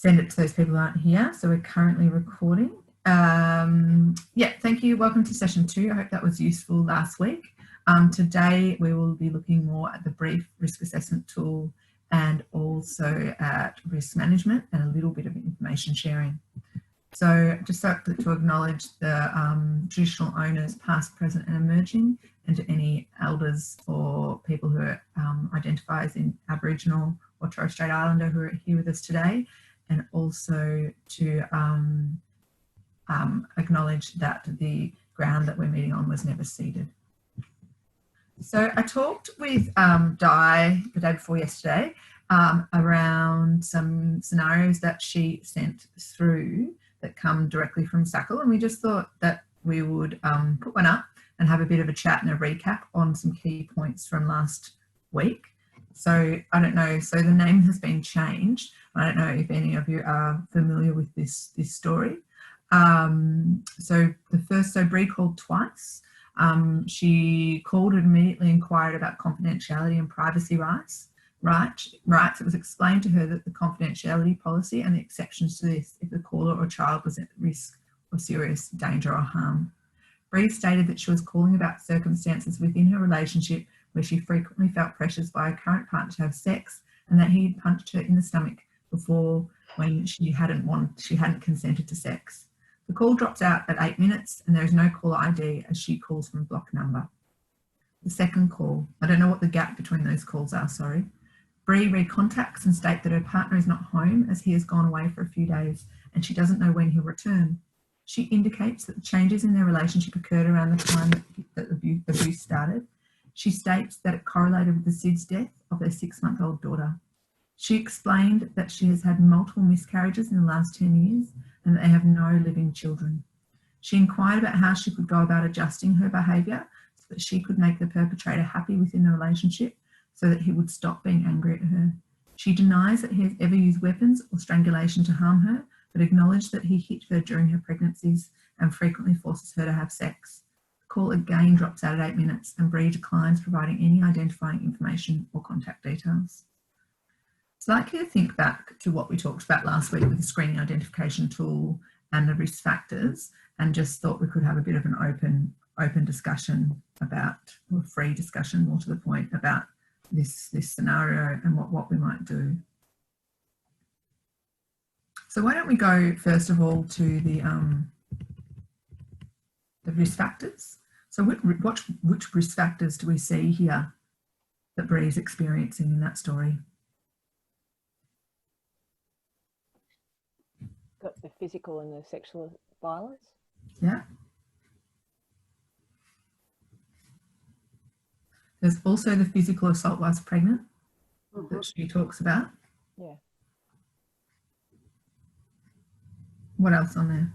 send it to those people who aren't here. So we're currently recording. Yeah, thank you. Welcome to session 2. I hope that was useful last week. Today we will be looking more at the brief risk assessment tool and also at risk management and a little bit of information sharing. So just to acknowledge the traditional owners, past, present and emerging, and to any elders or people who identify as in Aboriginal or Torres Strait Islander who are here with us today, and also to acknowledge that the ground that we're meeting on was never ceded. So I talked with Di the day before yesterday around some scenarios that she sent through that come directly from SACL, and we just thought that we would put one up and have a bit of a chat and a recap on some key points from last week. So I don't know, so the name has been changed. I don't know if any of you are familiar with this story. So Bree called twice. She called and immediately inquired about confidentiality and privacy rights. It was explained to her that the confidentiality policy and the exceptions to this if the caller or child was at risk of serious danger or harm. Bree stated that she was calling about circumstances within her relationship where she frequently felt pressures by her current partner to have sex, and that he had punched her in the stomach before when she hadn't consented to sex. The call drops out at 8 minutes and there is no caller ID as she calls from a block number. The second call, I don't know what the gap between those calls are, sorry. Bree recontacts and states that her partner is not home as he has gone away for a few days and she doesn't know when he'll return. She indicates that the changes in their relationship occurred around the time that the abuse started. She states that it correlated with the SIDS death of their 6-month-old daughter. She explained that she has had multiple miscarriages in the last 10 years and that they have no living children. She inquired about how she could go about adjusting her behaviour so that she could make the perpetrator happy within the relationship so that he would stop being angry at her. She denies that he has ever used weapons or strangulation to harm her, but acknowledged that he hit her during her pregnancies and frequently forces her to have sex. The call again drops out at 8 minutes and Bree declines providing any identifying information or contact details. So I'd like you to think back to what we talked about last week with the screening identification tool and the risk factors, and just thought we could have a bit of an open discussion about, or free discussion more to the point, about this scenario and what we might do. So why don't we go first of all to the risk factors. So which risk factors do we see here that Bree is experiencing in that story? Got the physical and the sexual violence. Yeah. There's also the physical assault whilst pregnant that she talks about. Yeah. What else on there?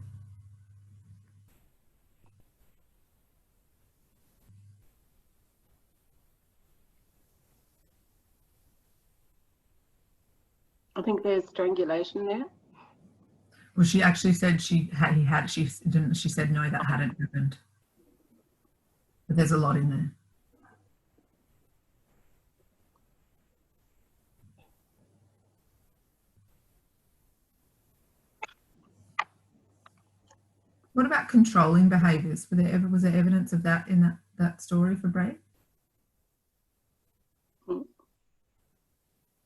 I think there's strangulation there. Well, she actually said she said no, that hadn't happened. But there's a lot in there. What about controlling behaviours? Was there evidence of that in that story for Bree?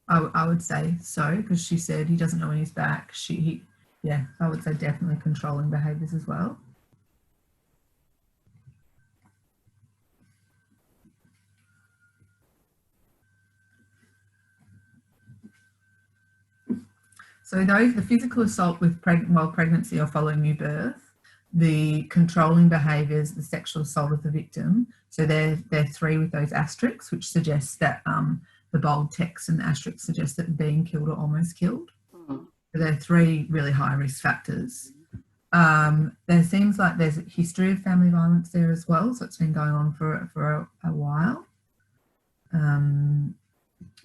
I would say so, because she said he doesn't know when he's back. Yeah, I would say definitely controlling behaviours as well. So the physical assault while pregnancy or following new birth, the controlling behaviours, the sexual assault of the victim. So they're 3 with those asterisks, which suggests that the bold text and the asterisks suggest that being killed or almost killed. So there are 3 really high risk factors. There seems like there's a history of family violence there as well, so it's been going on for a while.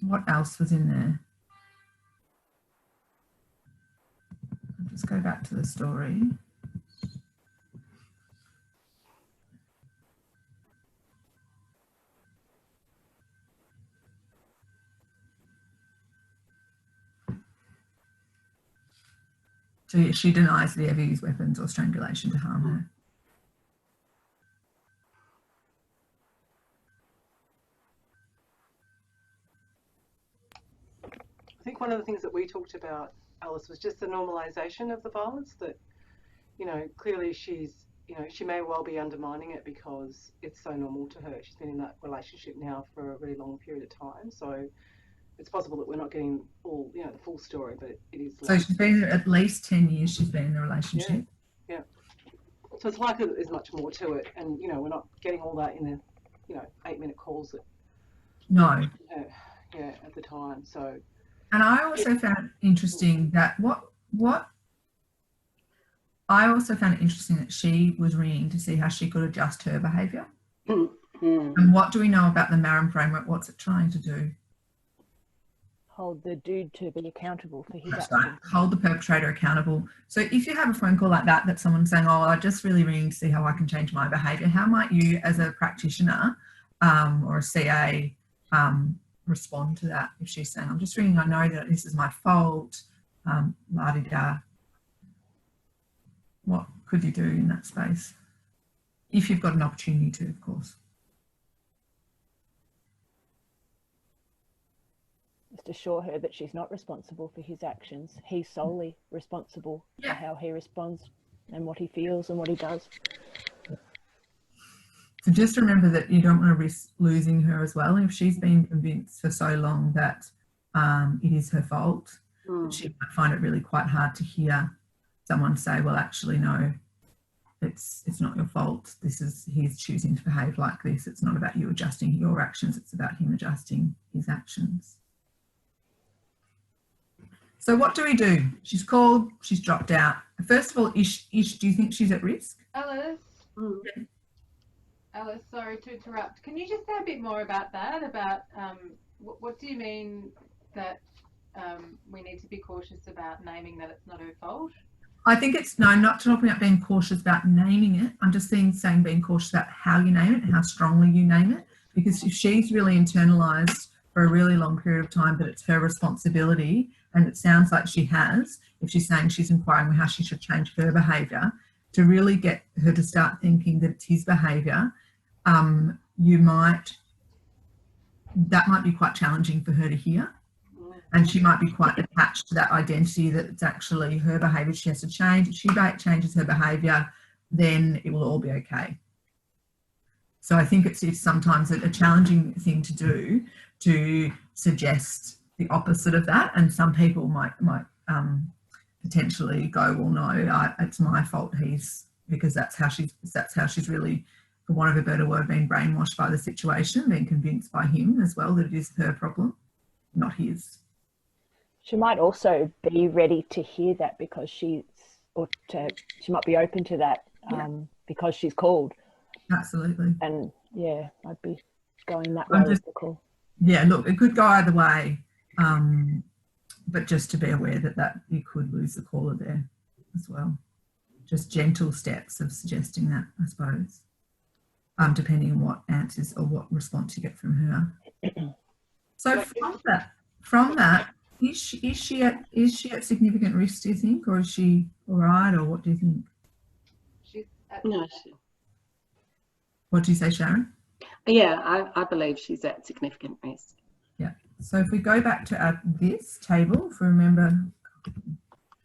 What else was in there? I'll just go back to the story. So she denies that he ever used weapons or strangulation to harm her. I think one of the things that we talked about, Alice, was just the normalisation of the violence, that, you know, clearly she's, you know, she may well be undermining it because it's so normal to her. She's been in that relationship now for a really long period of time. So it's possible that we're not getting all, you know, the full story, but it is. So she's been at least 10 years she's been in the relationship. Yeah. So it's likely that there's much more to it. And, you know, we're not getting all that in the, you know, 8-minute calls that, No. at the time. So. And I also found interesting that I also found it interesting that she was ringing to see how she could adjust her behaviour. And what do we know about the MARAM framework? What's it trying to do? Hold the dude to be accountable for his That's actions. right. Hold the perpetrator accountable. So if you have a phone call like that, that's someone saying, oh, I just really ringing to see how I can change my behaviour, how might you as a practitioner or a CA respond to that? If she's saying, I'm just ringing, I know that this is my fault, la-di-da. What could you do in that space? If you've got an opportunity to, of course. Just assure her that she's not responsible for his actions. He's solely responsible for how he responds and what he feels and what he does. So just remember that you don't want to risk losing her as well. If she's been convinced for so long that it is her fault, she might find it really quite hard to hear someone say, well, actually, no, it's not your fault. He's choosing to behave like this. It's not about you adjusting your actions. It's about him adjusting his actions. So what do we do? She's called, she's dropped out. First of all, Ish, do you think she's at risk? Alice? Alice, sorry to interrupt. Can you just say a bit more about that? About what do you mean that we need to be cautious about naming that it's not her fault? I think I'm not talking about being cautious about naming it. I'm just saying being cautious about how you name it, how strongly you name it. Because if she's really internalised for a really long period of time that it's her responsibility, and it sounds like she has, if she's saying she's inquiring how she should change her behaviour, to really get her to start thinking that it's his behaviour, that might be quite challenging for her to hear. And she might be quite attached to that identity that it's actually her behaviour she has to change. If she changes her behaviour, then it will all be okay. So I think it's sometimes a challenging thing to do, to suggest the opposite of that. And some people might potentially go, well, no, it's my fault. Because that's how she's really, for want of a better word, been brainwashed by the situation, being convinced by him as well that it is her problem, not his. She might also be ready to hear that because she might be open to that because she's called. Absolutely. And yeah, I'd be going that way with the call. Yeah, look, it could go either way, but just to be aware that you could lose the caller there as well. Just gentle steps of suggesting that, I suppose, depending on what answers or what response you get from her. So from that, is she at significant risk, do you think, or is she all right, or what do you think? She's at No, What do you say, Sharon? yeah, I believe she's at significant risk. Yeah. So if we go back to this table, if we remember,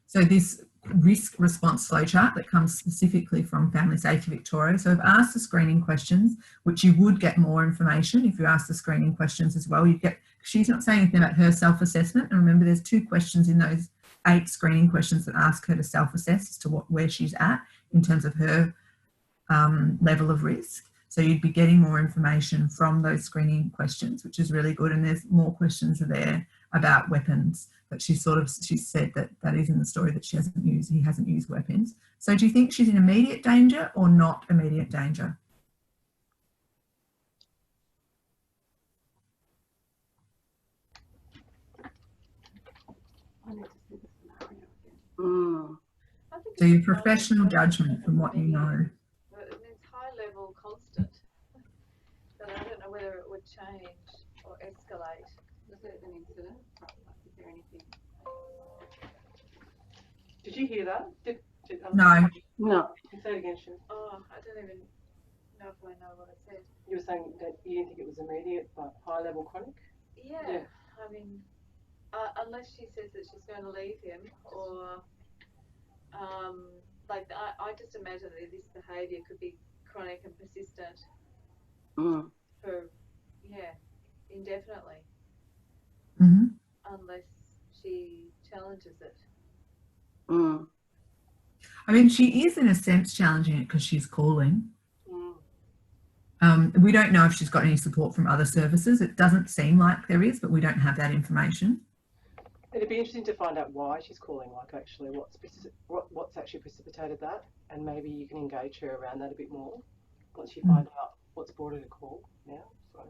so this risk response flowchart that comes specifically from Family Safety Victoria. So I've asked the screening questions, which you would get more information if you ask the screening questions as well. She's not saying anything about her self-assessment. And remember, there's 2 questions in those 8 screening questions that ask her to self-assess as to where she's at in terms of her level of risk. So you'd be getting more information from those screening questions, which is really good. And there's more questions there about weapons, but she said that is in the story that he hasn't used weapons. So do you think she's in immediate danger or not immediate danger? Mm. I think So your professional judgment from what you know. It's high level constant, but I don't know whether it would change or escalate. Was it an incident? Is there anything? Did you hear that? No. No. Say it again, Shu. Oh, I don't even know if I know what it said. You were saying that you didn't think it was immediate, but high level chronic? Yeah, I mean, unless she says that she's going to leave him, or like I just imagine that this behaviour could be chronic and persistent Mm. for indefinitely, Mm-hmm. unless she challenges it. Mm. I mean, she is in a sense challenging it because she's calling. Mm. We don't know if she's got any support from other services. It doesn't seem like there is, but we don't have that information. It'd be interesting to find out why she's calling, like actually what's actually precipitated that, and maybe you can engage her around that a bit more once you find out what's brought her to call now. So,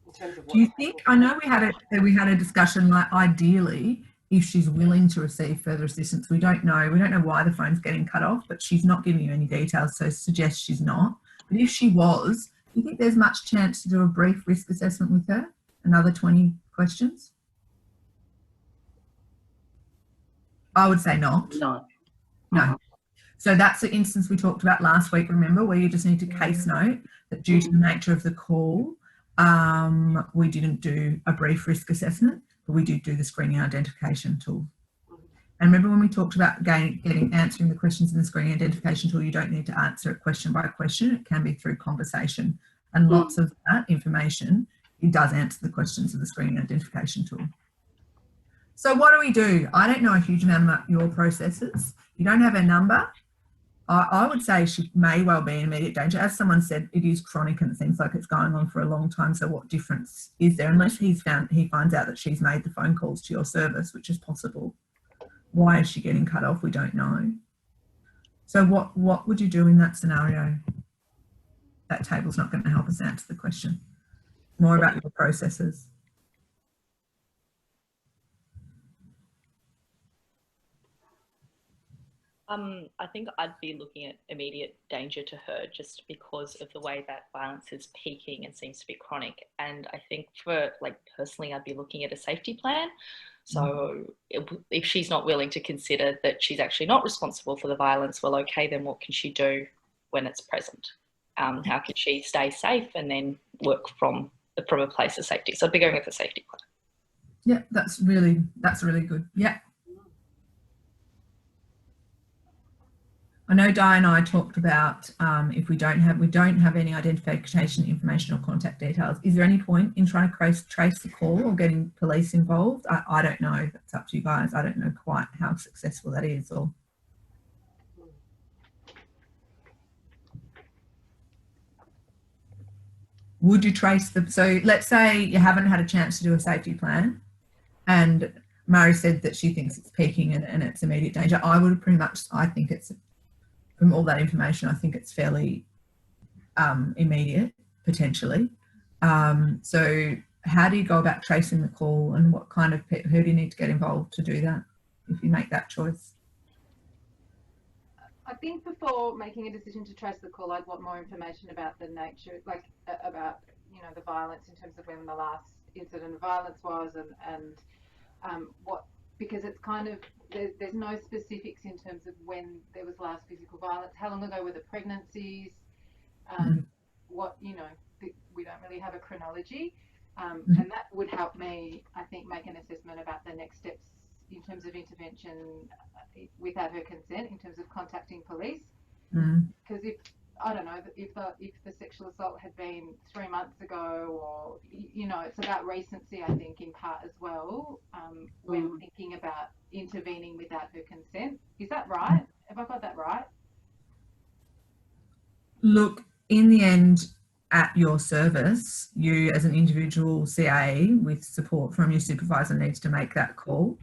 in terms of Do you think? I know we had a discussion. Like, ideally, if she's willing to receive further assistance, we don't know. We don't know why the phone's getting cut off, but she's not giving you any details, so suggest she's not. But if she was, do you think there's much chance to do a brief risk assessment with her? Another 20 questions? I would say not. No. No. So that's the instance we talked about last week, remember, where you just need to case note that due to the nature of the call, we didn't do a brief risk assessment, but we did do the screening identification tool. And remember when we talked about answering the questions in the screening identification tool, you don't need to answer it question by question. It can be through conversation. And lots of that information, it does answer the questions of the screening identification tool. So what do? I don't know a huge amount about your processes. You don't have a number. I would say she may well be in immediate danger. As someone said, it is chronic and it seems like it's going on for a long time. So what difference is there? Unless he finds out that she's made the phone calls to your service, which is possible. Why is she getting cut off? We don't know. So what would you do in that scenario? That table's not going to help us answer the question. More about your processes. I think I'd be looking at immediate danger to her just because of the way that violence is peaking and seems to be chronic. And I think personally, I'd be looking at a safety plan. So if she's not willing to consider that she's actually not responsible for the violence, well, okay, then what can she do when it's present? How can she stay safe and then work from a place of safety? So I'd be going with a safety plan. Yeah, that's really good. Yeah. I know Di and I talked about if we don't have any identification information or contact details, is there any point in trying to trace the call or getting police involved? I don't know. That's up to you guys. I don't know quite how successful that is. Or would you trace them? So let's say you haven't had a chance to do a safety plan and Mary said that she thinks it's peaking and it's immediate danger. I think it's, from all that information, I think it's fairly immediate, potentially. So how do you go about tracing the call and what kind of who do you need to get involved to do that if you make that choice? I think before making a decision to trace the call, I'd want more information about the nature, like about the violence in terms of when the last incident of violence was and what, because it's kind of there's no specifics in terms of when there was last physical violence. How long ago were the pregnancies? What we don't really have a chronology, and that would help me, I think, make an assessment about the next steps in terms of intervention without her consent, in terms of contacting police. Because if the sexual assault had been 3 months ago, or it's about recency, I think, in part as well, when thinking about intervening without her consent. Is that right? Have I got that right? Look, in the end, at your service, you as an individual CA with support from your supervisor needs to make that call.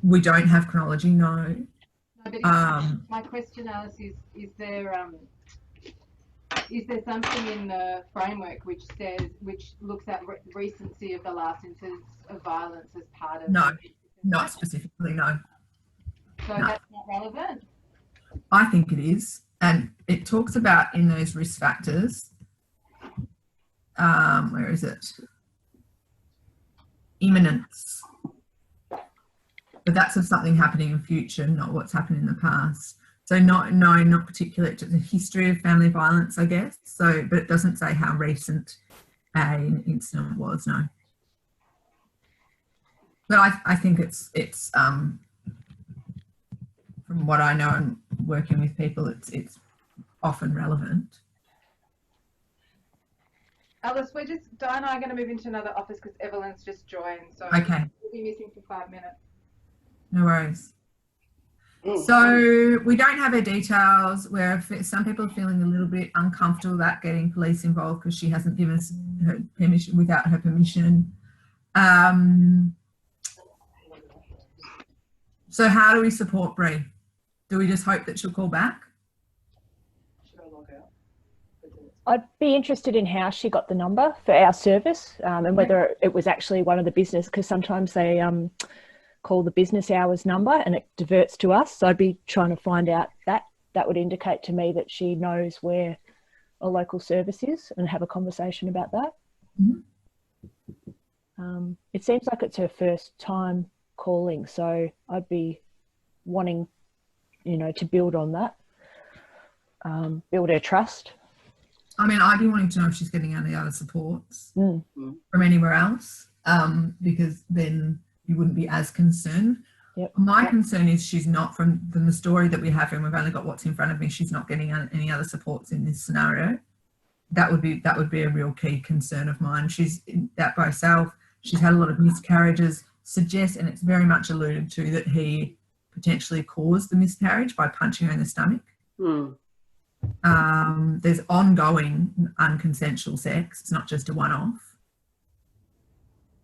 We don't have chronology, no. My question, Alice, is there something in the framework which looks at recency of the last instance of violence as part of? No, not specifically, no. So no. That's not relevant? I think it is, and it talks about in those risk factors. Where is it? imminence. But that's of something happening in future, not what's happened in the past. So not particularly to the history of family violence, I guess. So, but it doesn't say how recent an incident was, no. But I think it's from what I know and working with people, it's often relevant. Alice, Di and I are going to move into another office because Evelyn's just joined. So Okay. we'll be missing for 5 minutes. No worries. So we don't have her details, where some people are feeling a little bit uncomfortable about getting police involved because she hasn't given us her permission without her permission. So how do we support Bree? Do we just hope that she'll call back? I'd be interested in how she got the number for our service, and whether it was actually one of the business, because sometimes they call the business hours number and it diverts to us. So I'd be trying to find out that. That would indicate to me that she knows where a local service is and have a conversation about that. Mm-hmm. It seems like it's her first time calling, so I'd be wanting, to build on that, build her trust. I mean, I'd be wanting to know if she's getting any other supports Mm. from anywhere else, because then you wouldn't be as concerned. Yep. My concern is she's not, from the story that we have, and we've only got what's in front of me, she's not getting any other supports in this scenario. That would be a real key concern of mine. She's that by herself. She's had a lot of miscarriages. Suggests, and it's very much alluded to, that he potentially caused the miscarriage by punching her in the stomach. Mm. There's ongoing unconsensual sex. It's not just a one-off.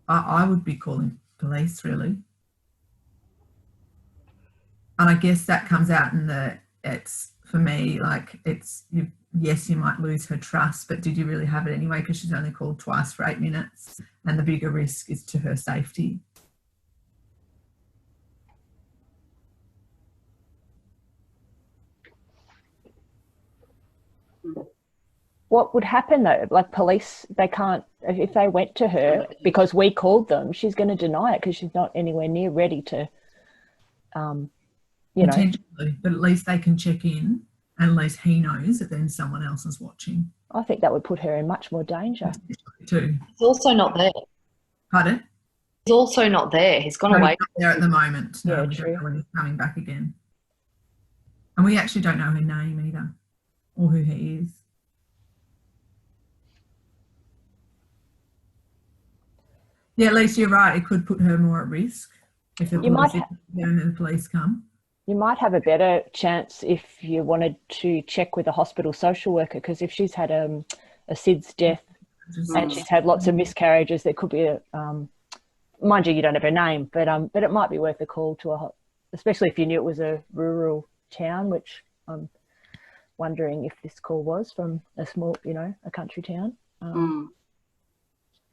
I would be calling police, really. And I guess that comes out in it's, for me, like, yes, you might lose her trust, but did you really have it anyway? Because she's only called twice for 8 minutes, and the bigger risk is to her safety. What would happen though? Like police, they can't, if they went to her because we called them, she's going to deny it because she's not anywhere near ready to, Potentially, but at least they can check in, and at least he knows that then someone else is watching. I think that would put her in much more danger. Too. He's also not there. Pardon? He's also not there. He's gone away. He's not there at the moment. No, Yeah, we true. don't know when he's coming back again. And we actually don't know her name either, or who he is. Yeah, Lisa, you're right. It could put her more at risk if it was if the police come. You might have a better chance if you wanted to check with a hospital social worker, because if she's had a SIDS death and she's had lots of miscarriages, there could be a, mind you don't have her name, but it might be worth a call to especially if you knew it was a rural town, which I'm wondering if this call was from a small, a country town.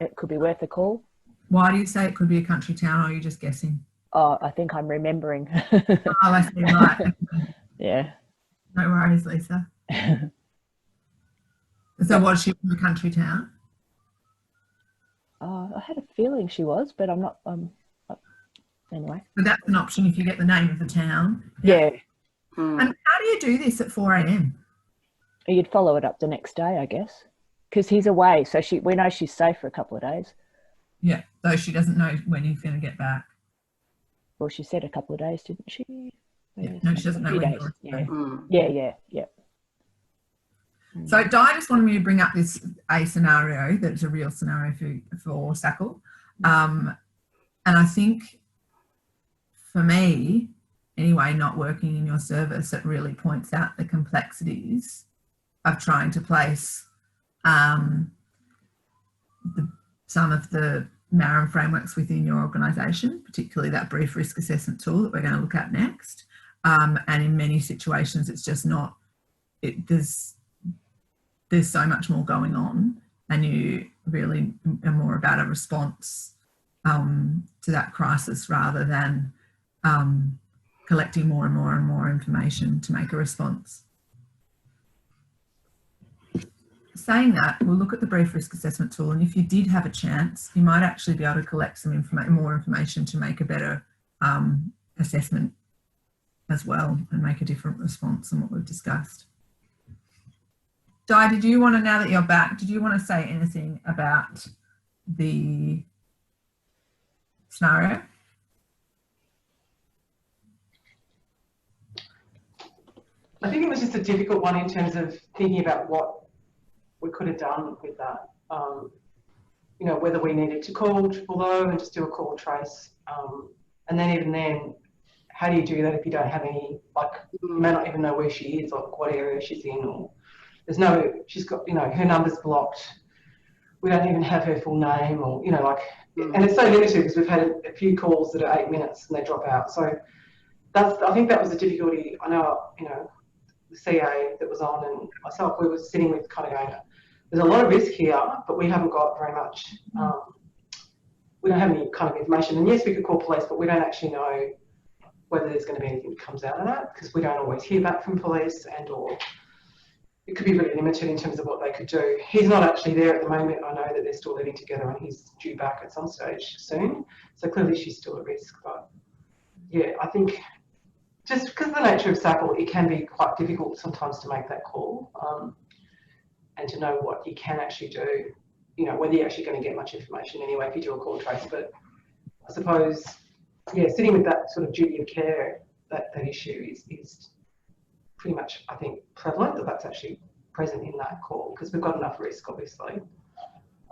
It could be worth a call. Why do you say it could be a country town, or are you just guessing? Oh, I think I'm remembering. Oh, I see, right. Yeah. No worries, Lisa. So was she from a country town? I had a feeling she was, but I'm not, anyway. But that's an option if you get the name of the town. Yeah. And how do you do this at 4 a.m? You'd follow it up the next day, I guess, because he's away. So we know she's safe for a couple of days. Yeah, though she doesn't know when he's going to get back. Well, she said a couple of days, didn't she? Yeah, no, she doesn't know when he's Yeah. So Di just wanted me to bring up a scenario that's a real scenario for SACL. And I think for me, anyway, not working in your service, it really points out the complexities of trying to place some of the MARAM frameworks within your organisation, particularly that brief risk assessment tool that we're going to look at next. And in many situations, it's just not, there's so much more going on, and you really are more about a response to that crisis rather than collecting more and more and more information to make a response. saying that, we'll look at the brief risk assessment tool, and if you did have a chance, you might actually be able to collect some more information to make a better assessment as well and make a different response than what we've discussed. Di, did you want to, now that you're back, did you want to say anything about the scenario? I think it was just a difficult one in terms of thinking about what we could have done with that. You know, whether we needed to call triple O and just do a call trace. And then even then, how do you do that if you don't have any, like, you may not even know where she is, like what area she's in, or there's no, she's got, you know, her number's blocked. We don't even have her full name, or, you know, like, and it's so limited because we've had a few calls that are 8 minutes and they drop out. So that's, I think that was the difficulty. I know, you know, the CA that was on and myself, we were sitting with kind of going, there's a lot of risk here, but we haven't got very much, we don't have any kind of information. And yes, we could call police, but we don't actually know whether there's going to be anything that comes out of that, because we don't always hear back from police, and or it could be really limited in terms of what they could do. He's not actually there at the moment. I know that they're still living together and he's due back at some stage soon. So clearly she's still at risk. But yeah, I think just because of the nature of SACL, it can be quite difficult sometimes to make that call and to know what you can actually do, you know, whether you're actually going to get much information anyway if you do a call trace. But I suppose, yeah, sitting with that sort of duty of care, that issue is pretty much, I think, prevalent, that's actually present in that call, because we've got enough risk, obviously.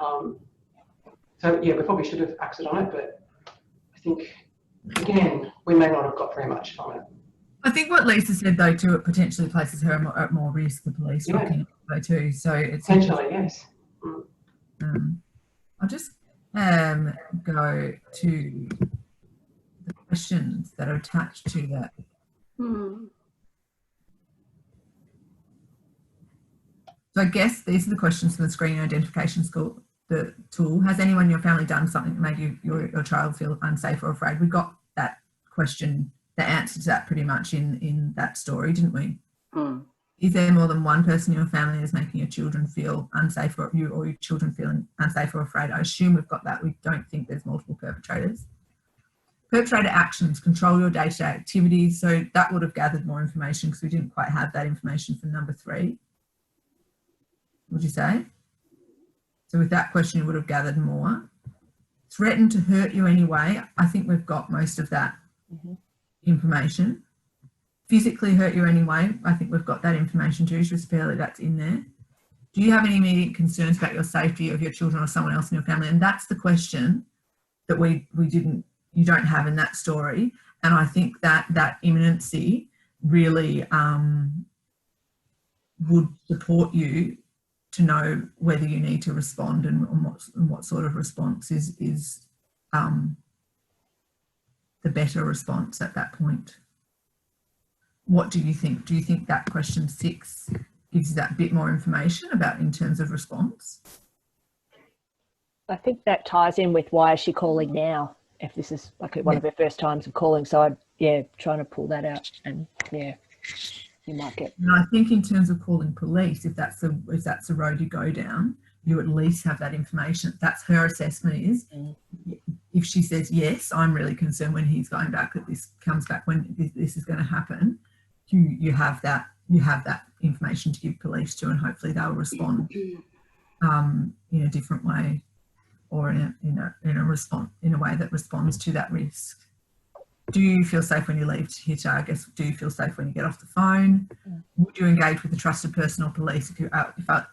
So yeah, we probably should have acted on it, but I think, again, we may not have got very much from it. I think what Lisa said, though, too, it potentially places her at more risk, the police, looking at it too. So it's potentially, yes. I'll just go to the questions that are attached to that. So I guess these are the questions from the screening identification school, the tool. Has anyone in your family done something that made your child feel unsafe or afraid? We got that question, the answer to that pretty much in that story, didn't we? Is there more than one person in your family that's making your children feel unsafe, or your children feeling unsafe or afraid? I assume we've got that. We don't think there's multiple perpetrators. Perpetrator actions, control your day-to-day activities. So that would have gathered more information because we didn't quite have that information for number 3. Would you say? So with that question, you would have gathered more. Threatened to hurt you anyway. I think we've got most of that information. Physically hurt you anyway. I think we've got that information too. Just fairly, that's in there. Do you have any immediate concerns about your safety of your children or someone else in your family? And that's the question that you don't have in that story. And I think that imminency really would support you to know whether you need to respond and what sort of response is the better response at that point. What do you think? Do you think that question 6 gives you that bit more information about in terms of response? I think that ties in with why is she calling now, if this is like one of her first times of calling. So I'd, trying to pull that out, and you might get. And I think in terms of calling police, if that's the road you go down, you at least have that information. That's her assessment is. If she says, yes, I'm really concerned when he's going back, that this comes back, when this is going to happen, you have that information to give police to, and hopefully they'll respond in a different way, or in a way that responds to that risk. Do you feel safe when you leave Hitter? I guess, do you feel safe when you get off the phone? Would you engage with a trusted person or police if you're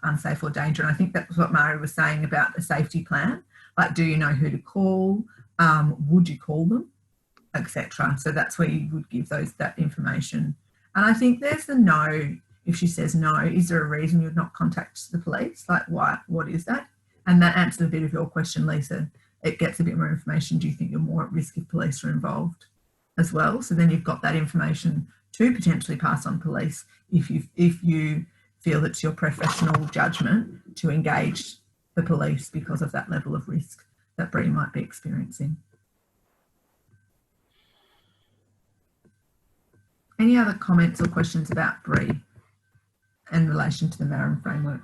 unsafe or danger? And I think that's what Mari was saying about a safety plan. Like, do you know who to call? Would you call them, etc.? So that's where you would give that information. And I think there's the no. If she says no, is there a reason you would not contact the police? Like, why? What is that? And that answers a bit of your question, Lisa. It gets a bit more information. Do you think you're more at risk if police are involved as well? So then you've got that information to potentially pass on police if you feel it's your professional judgment to engage the police because of that level of risk that Bree might be experiencing. Any other comments or questions about Bree in relation to the MARAM framework?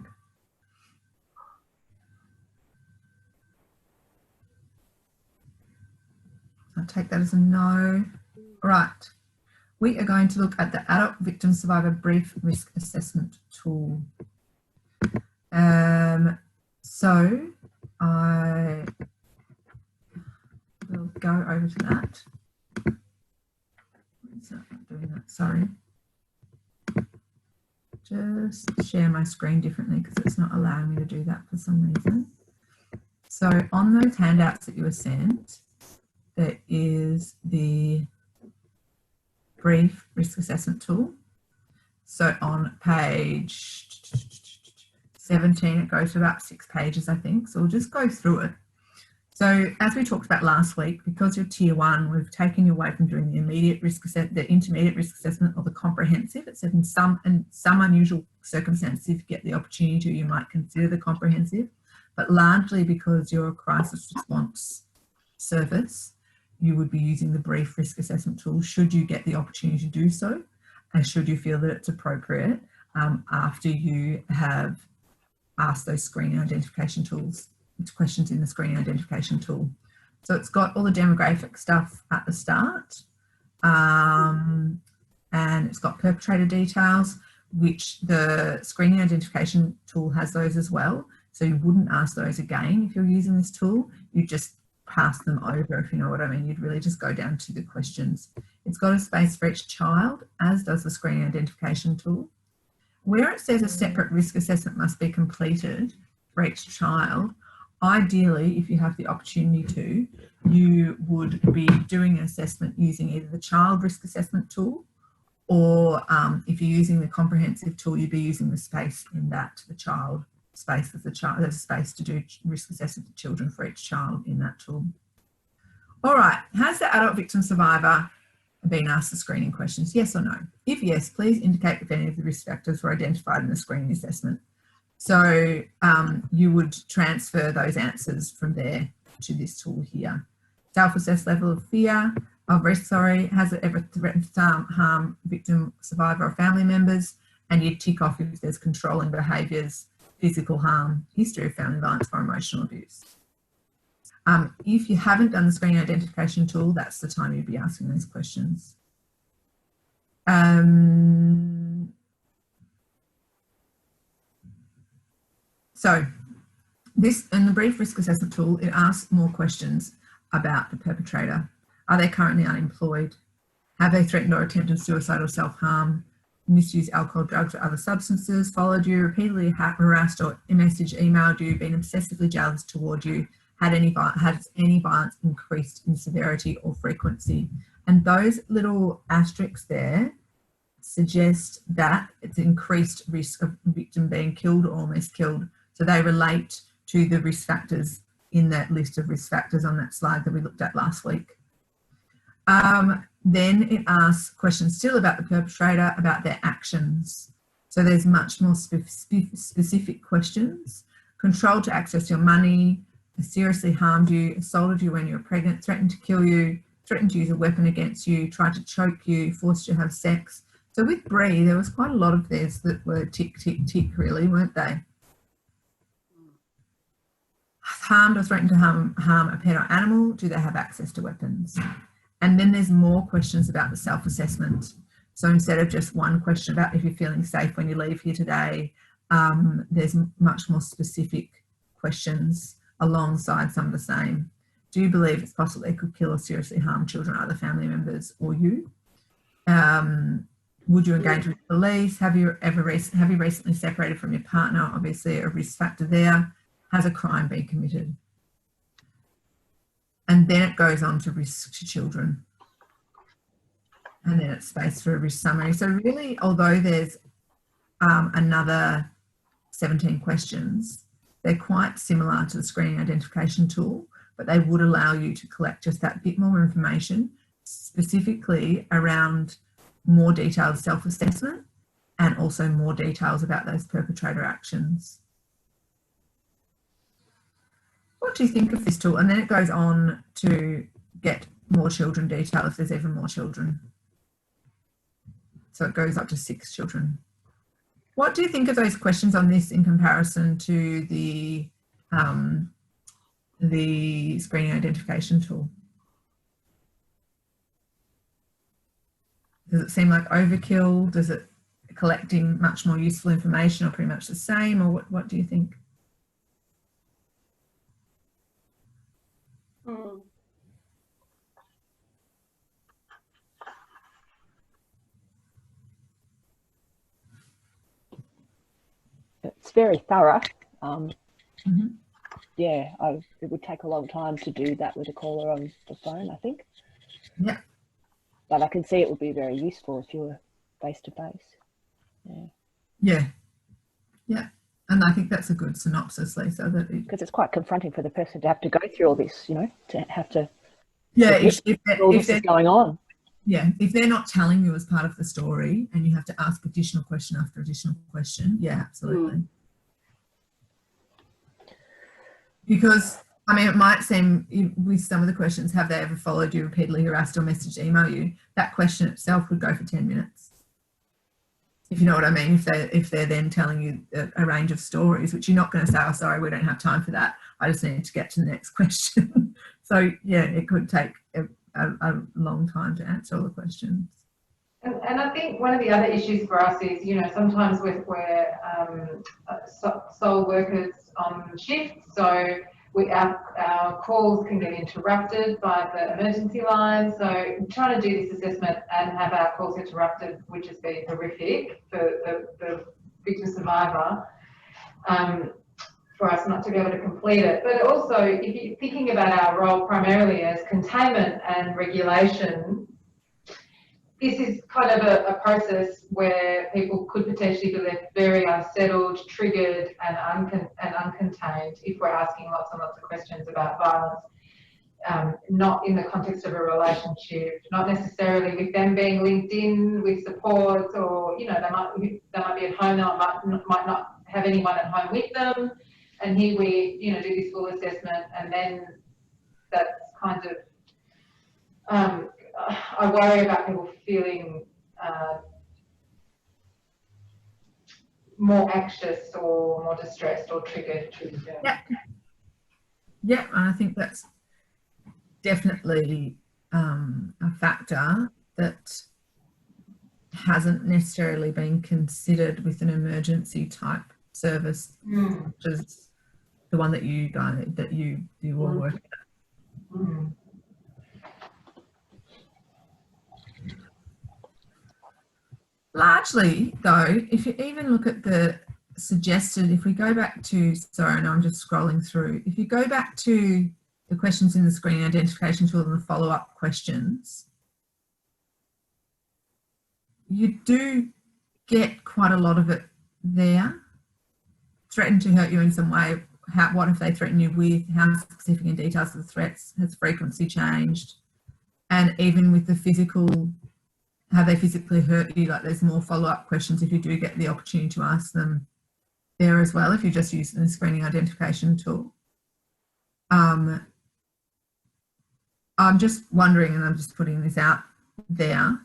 I'll take that as a no. Right. We are going to look at the Adult Victim Survivor Brief Risk Assessment Tool. So I will go over to that. It's not doing that, sorry. Just share my screen differently because it's not allowing me to do that for some reason. So on those handouts that you were sent, there is the Brief Risk Assessment Tool. So on page 17, it goes to about 6 pages, I think. So we'll just go through it. So as we talked about last week, because you're tier 1, we've taken you away from doing the immediate risk assessment, the intermediate risk assessment, or the comprehensive. It said in some unusual circumstances, if you get the opportunity to, you might consider the comprehensive, but largely because you're a crisis response service, you would be using the brief risk assessment tool should you get the opportunity to do so, and should you feel that it's appropriate after you have asked those screening identification tools. Questions in the screening identification tool. So it's got all the demographic stuff at the start, and it's got perpetrator details, which the screening identification tool has those as well. So you wouldn't ask those again if you're using this tool. You just pass them over, if you know what I mean. You'd really just go down to the questions. It's got a space for each child, as does the screening identification tool. Where it says a separate risk assessment must be completed for each child, ideally, if you have the opportunity to, you would be doing an assessment using either the child risk assessment tool, or if you're using the comprehensive tool, you'd be using the space in that, the child space of the child. There's a space to do risk assessment of children for each child in that tool. All right, has the adult victim survivor been asked the screening questions? Yes or no? If yes, please indicate if any of the risk factors were identified in the screening assessment. So you would transfer those answers from there to this tool here. Self-assess level of fear, of risk, has it ever threatened to harm victim, survivor or family members? And you tick off if there's controlling behaviours, physical harm, history of family violence or emotional abuse. If you haven't done the screening identification tool, that's the time you'd be asking those questions. So this, in the brief risk assessment tool, it asks more questions about the perpetrator. Are they currently unemployed? Have they threatened or attempted suicide or self-harm? Misused alcohol, drugs or other substances? Followed you, repeatedly harassed or messaged, emailed you, been obsessively jealous toward you? Had any violence increased in severity or frequency? And those little asterisks there suggest that it's increased risk of the victim being killed or almost killed. So they relate to the risk factors in that list of risk factors on that slide that we looked at last week. Then it asks questions still about the perpetrator, about their actions. So there's much more specific questions. Control to access your money, seriously harmed you, assaulted you when you were pregnant, threatened to kill you, threatened to use a weapon against you, tried to choke you, forced you to have sex. So with Bree, there was quite a lot of theirs that were tick, tick, tick really, weren't they? Harmed or threatened to harm a pet or animal. Do they have access to weapons? And then there's more questions about the self-assessment. So instead of just one question about if you're feeling safe when you leave here today, there's much more specific questions alongside some of the same. Do you believe it's possible they could kill or seriously harm children, other family members, or you? Would you engage with police? Have you recently separated from your partner? Obviously a risk factor there. Has a crime been committed? And then it goes on to risk to children. And then it's space for a risk summary. So really, although there's another 17 questions, they're quite similar to the screening identification tool, but they would allow you to collect just that bit more information, specifically around more detailed self-assessment and also more details about those perpetrator actions. What do you think of this tool? And then it goes on to get more children detail if there's even more children. So it goes up to 6 children. What do you think of those questions on this in comparison to the screening identification tool? Does it seem like overkill? Does it collecting much more useful information, or pretty much the same, or what do you think? It's very thorough. Mhm. Yeah, it would take a long time to do that with a caller on the phone, I think. Yeah. But I can see it would be very useful if you were face to face. Yeah. And I think that's a good synopsis, Lisa. Because it's quite confronting for the person to have to go through all this, you know, to have to. Yeah, if all this is going on. Yeah, if they're not telling you as part of the story, and you have to ask additional question after additional question, yeah, absolutely. Because, I mean, it might seem with some of the questions, have they ever followed you, repeatedly harassed or messaged, email you? That question itself would go for 10 minutes. If you know what I mean, if they're then telling you a range of stories, which you're not going to say, oh, sorry, we don't have time for that. I just need to get to the next question. So, yeah, it could take a long time to answer all the questions. And I think one of the other issues for us is, you know, sometimes we're sole workers on shift, so our calls can get interrupted by the emergency line. So trying to do this assessment and have our calls interrupted, which has been horrific for the victim survivor, for us not to be able to complete it. But also, if you're thinking about our role primarily as containment and regulation, this is kind of a process where people could potentially be left very unsettled, triggered, and uncontained if we're asking lots and lots of questions about violence, not in the context of a relationship, not necessarily with them being linked in with support, or, you know, they might be at home, they might not have anyone at home with them, and here we, you know, do this full assessment, and then that's kind of, I worry about people feeling more anxious or more distressed or triggered. Yeah, and I think that's definitely a factor that hasn't necessarily been considered with an emergency type service, which is the one that you all work at. Largely, though, if you even look at the suggested, if we go back to, sorry, no, I'm just scrolling through. If you go back to the questions in the screening identification tool and the follow-up questions, you do get quite a lot of it there. Threaten to hurt you in some way. What if they threaten you with? How specific in details of the threats? Has frequency changed? And even with the physical, how they physically hurt you, like there's more follow-up questions if you do get the opportunity to ask them there as well, if you just use the screening identification tool. I'm just wondering, and I'm just putting this out there,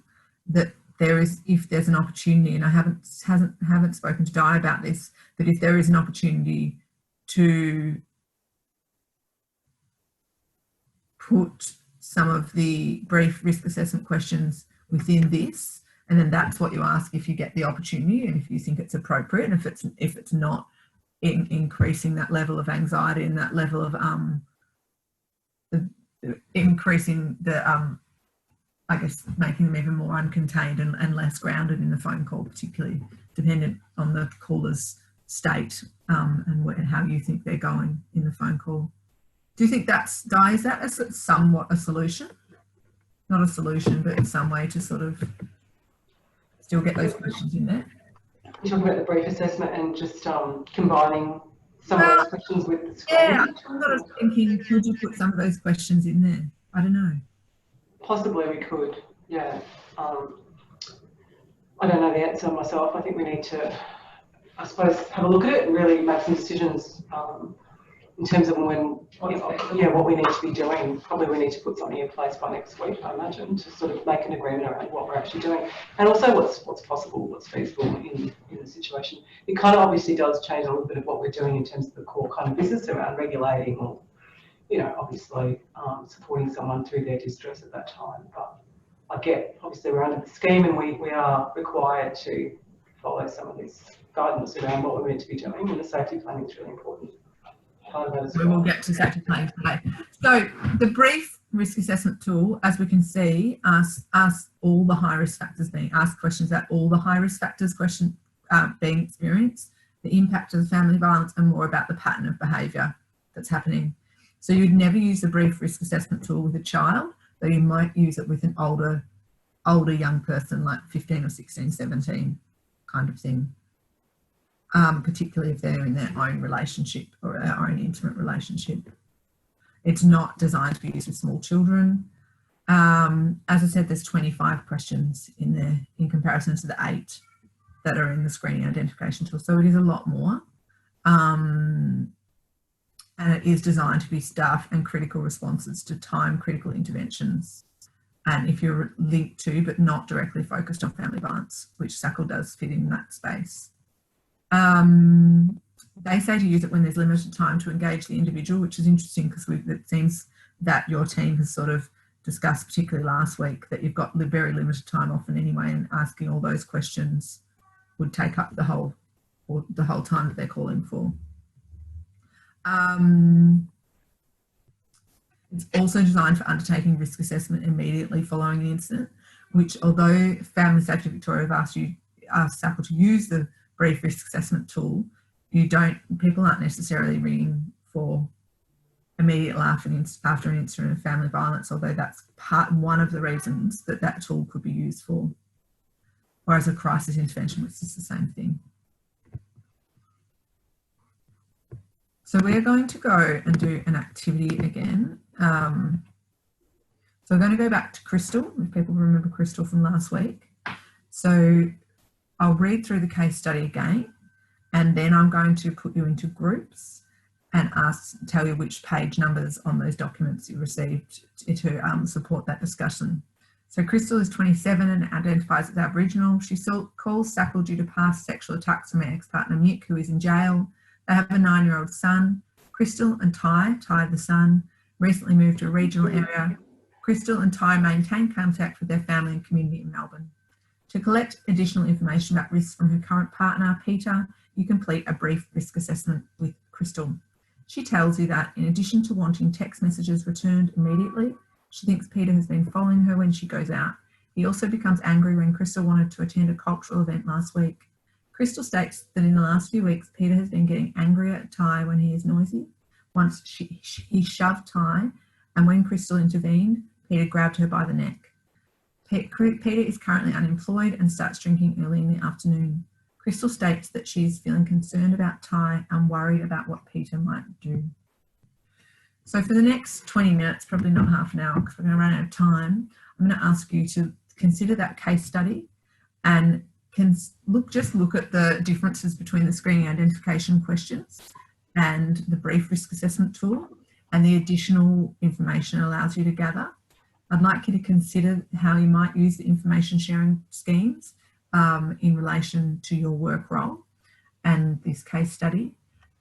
that there is, if there's an opportunity, and I haven't spoken to Di about this, but if there is an opportunity to put some of the brief risk assessment questions within this, and then that's what you ask if you get the opportunity and if you think it's appropriate, and if it's not increasing that level of anxiety and that level of increasing the I guess making them even more uncontained and less grounded in the phone call, particularly dependent on the caller's state and how you think they're going in the phone call. Do you think that's, Di, is that somewhat a solution? Not a solution, but in some way to sort of still get those questions in there? You're talking about the brief assessment and just combining some of those questions with the screening? Yeah, I'm sort of thinking, could you put some of those questions in there? I don't know. Possibly we could, yeah. I don't know the answer myself. I think we need to, I suppose, have a look at it and really make some decisions in terms of what we need to be doing. Probably we need to put something in place by next week, I imagine, to sort of make an agreement around what we're actually doing, and also what's possible, what's feasible in the situation. It kind of obviously does change a little bit of what we're doing in terms of the core kind of business around regulating or, you know, obviously supporting someone through their distress at that time. But I get, obviously we're under the scheme and we are required to follow some of this guidance around what we're meant to be doing, and the safety planning is really important part of that as well. We will get to safety planning today. So the brief risk assessment tool, as we can see, asks all the high risk factors, being asked questions about all the high risk factors being experienced, the impact of the family violence, and more about the pattern of behaviour that's happening. So you'd never use the brief risk assessment tool with a child, though you might use it with an older young person, like 15 or 16, 17 kind of thing, particularly if they're in their own relationship or their own intimate relationship. It's not designed to be used with small children. As I said, there's 25 questions in there in comparison to the 8 that are in the screening identification tool. So it is a lot more. And it is designed to be staff and critical responses to time critical interventions. And if you're linked to, but not directly focused on family violence, which SACL does fit in that space. They say to use it when there's limited time to engage the individual, which is interesting because it seems that your team has sort of discussed, particularly last week, that you've got very limited time often anyway, and asking all those questions would take up the whole time that they're calling for. It's also designed for undertaking risk assessment immediately following the incident, which, although Family Safety Victoria have asked SACL to use the brief risk assessment tool, people aren't necessarily ringing for immediate after an incident of family violence, although that's one of the reasons that tool could be used for. Whereas a crisis intervention, which is the same thing. So we're going to go and do an activity again. So we're going to go back to Crystal, if people remember Crystal from last week. So I'll read through the case study again, and then I'm going to put you into groups and tell you which page numbers on those documents you received to support that discussion. So Crystal is 27 and identifies as Aboriginal. She calls SACL due to past sexual attacks from her ex-partner Mick, who is in jail. They have a 9-year-old son. Crystal and Ty the son, recently moved to a regional area. Crystal and Ty maintain contact with their family and community in Melbourne. To collect additional information about risks from her current partner, Peter, you complete a brief risk assessment with Crystal. She tells you that in addition to wanting text messages returned immediately, she thinks Peter has been following her when she goes out. He also becomes angry when Crystal wanted to attend a cultural event last week. Crystal states that in the last few weeks, Peter has been getting angrier at Ty when he is noisy. Once he shoved Ty, and when Crystal intervened, Peter grabbed her by the neck. Peter is currently unemployed and starts drinking early in the afternoon. Crystal states that she is feeling concerned about Ty and worried about what Peter might do. So for the next 20 minutes, probably not half an hour because we're going to run out of time, I'm going to ask you to consider that case study and just look at the differences between the screening identification questions and the brief risk assessment tool and the additional information it allows you to gather. I'd like you to consider how you might use the information sharing schemes in relation to your work role and this case study,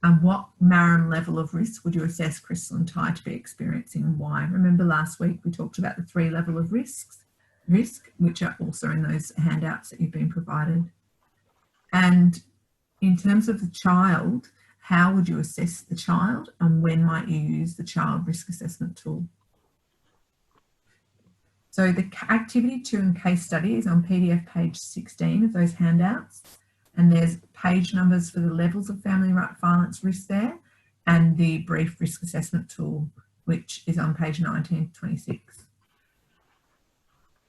and what MARAM level of risk would you assess Crystal and Ty to be experiencing and why. Remember last week we talked about the 3 levels of risk, which are also in those handouts that you've been provided. And in terms of the child, how would you assess the child and when might you use the child risk assessment tool? So the activity 2 and case study is on PDF page 16 of those handouts, and there's page numbers for the levels of family violence risk there and the brief risk assessment tool, which is on page 19 to 26.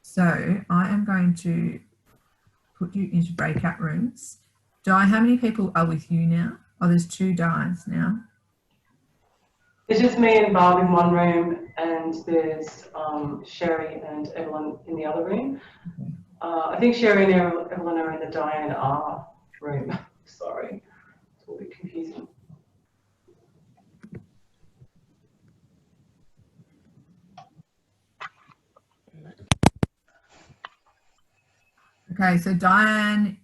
So I am going to put you into breakout rooms. Di, how many people are with you now? Oh, there's 2 Dis now. It's just me and Barb in one room, and there's Sherry and Evelyn in the other room. Okay. I think Sherry and Evelyn are in the Diane R room. Sorry, it's all a bit confusing. Okay, so Diane,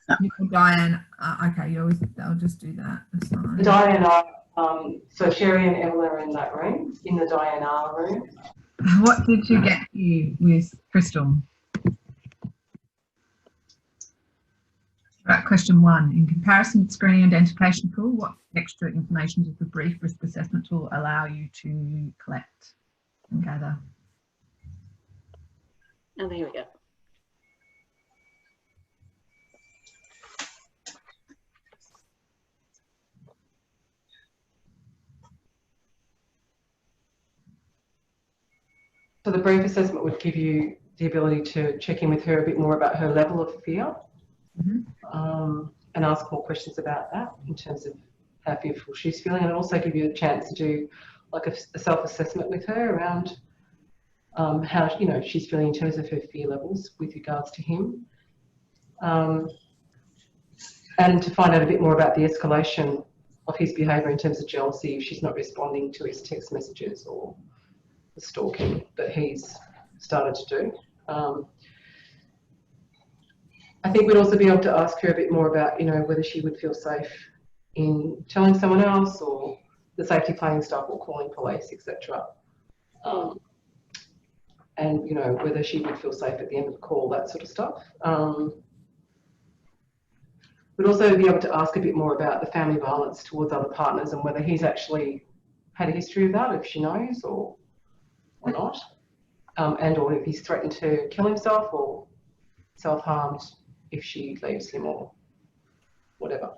okay, I'll just do that. That's fine. The Diane R, so Sherry and Evelyn are in that room, in the Diane R room. What did you get you with Crystal? Right, question 1. In comparison to screening identification tool, what extra information does the brief risk assessment tool allow you to collect and gather? Oh, there we go. So the brief assessment would give you the ability to check in with her a bit more about her level of fear, and ask more questions about that in terms of how fearful she's feeling, and also give you a chance to do like a self-assessment with her around how she's feeling in terms of her fear levels with regards to him, and to find out a bit more about the escalation of his behaviour in terms of jealousy if she's not responding to his text messages or the stalking that he's started to do. I think we'd also be able to ask her a bit more about, whether she would feel safe in telling someone else, or the safety planning stuff, or calling police, etc. And whether she would feel safe at the end of the call, that sort of stuff. We'd also be able to ask a bit more about the family violence towards other partners and whether he's actually had a history of that, if she knows, or not, and or if he's threatened to kill himself or self-harmed if she leaves him or whatever.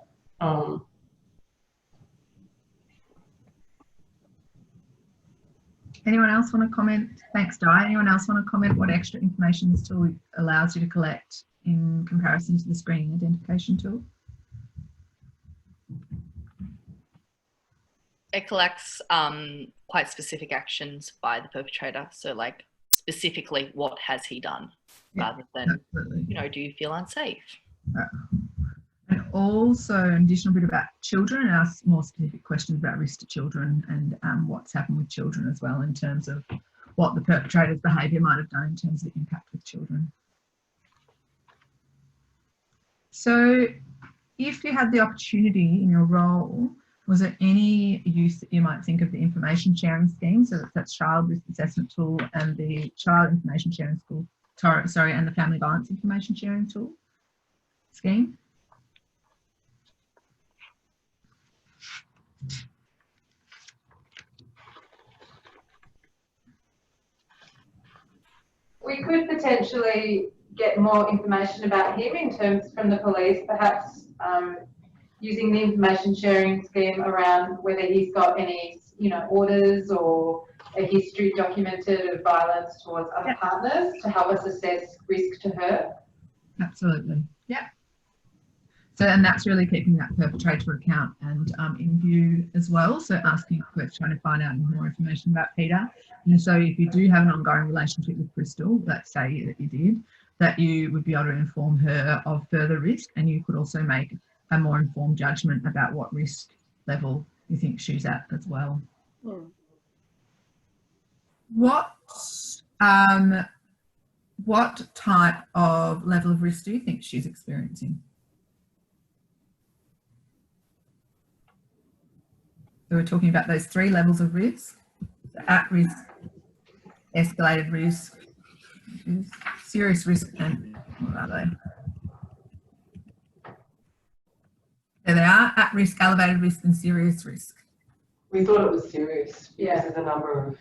Anyone else want to comment? Thanks, Di. Anyone else want to comment what extra information this tool allows you to collect in comparison to the screening identification tool? It collects quite specific actions by the perpetrator. So like specifically what has he done, rather than, absolutely. Do you feel unsafe? And also an additional bit about children, and ask more specific questions about risk to children and what's happened with children as well, in terms of what the perpetrator's behaviour might have done in terms of the impact with children. So if you had the opportunity in your role, was there any use that you might think of the information sharing scheme? So that's child risk assessment tool and the child information sharing school, and the family violence information sharing tool scheme? We could potentially get more information about him in terms from the police, perhaps using the information sharing scheme around whether he's got any, orders or a history documented of violence towards other partners to help us assess risk to her. Absolutely. Yeah. So, and that's really keeping that perpetrator account and in view as well. So asking questions, trying to find out more information about Peter. And so if you do have an ongoing relationship with Crystal, let's say that you did, that you would be able to inform her of further risk, and you could also make a more informed judgment about what risk level you think she's at as well. What type of level of risk do you think she's experiencing? So we're talking about those 3 levels of risk: at risk, escalated risk, serious risk, and what are they? There they are: at risk, elevated risk, and serious risk. We thought it was serious because there's a number of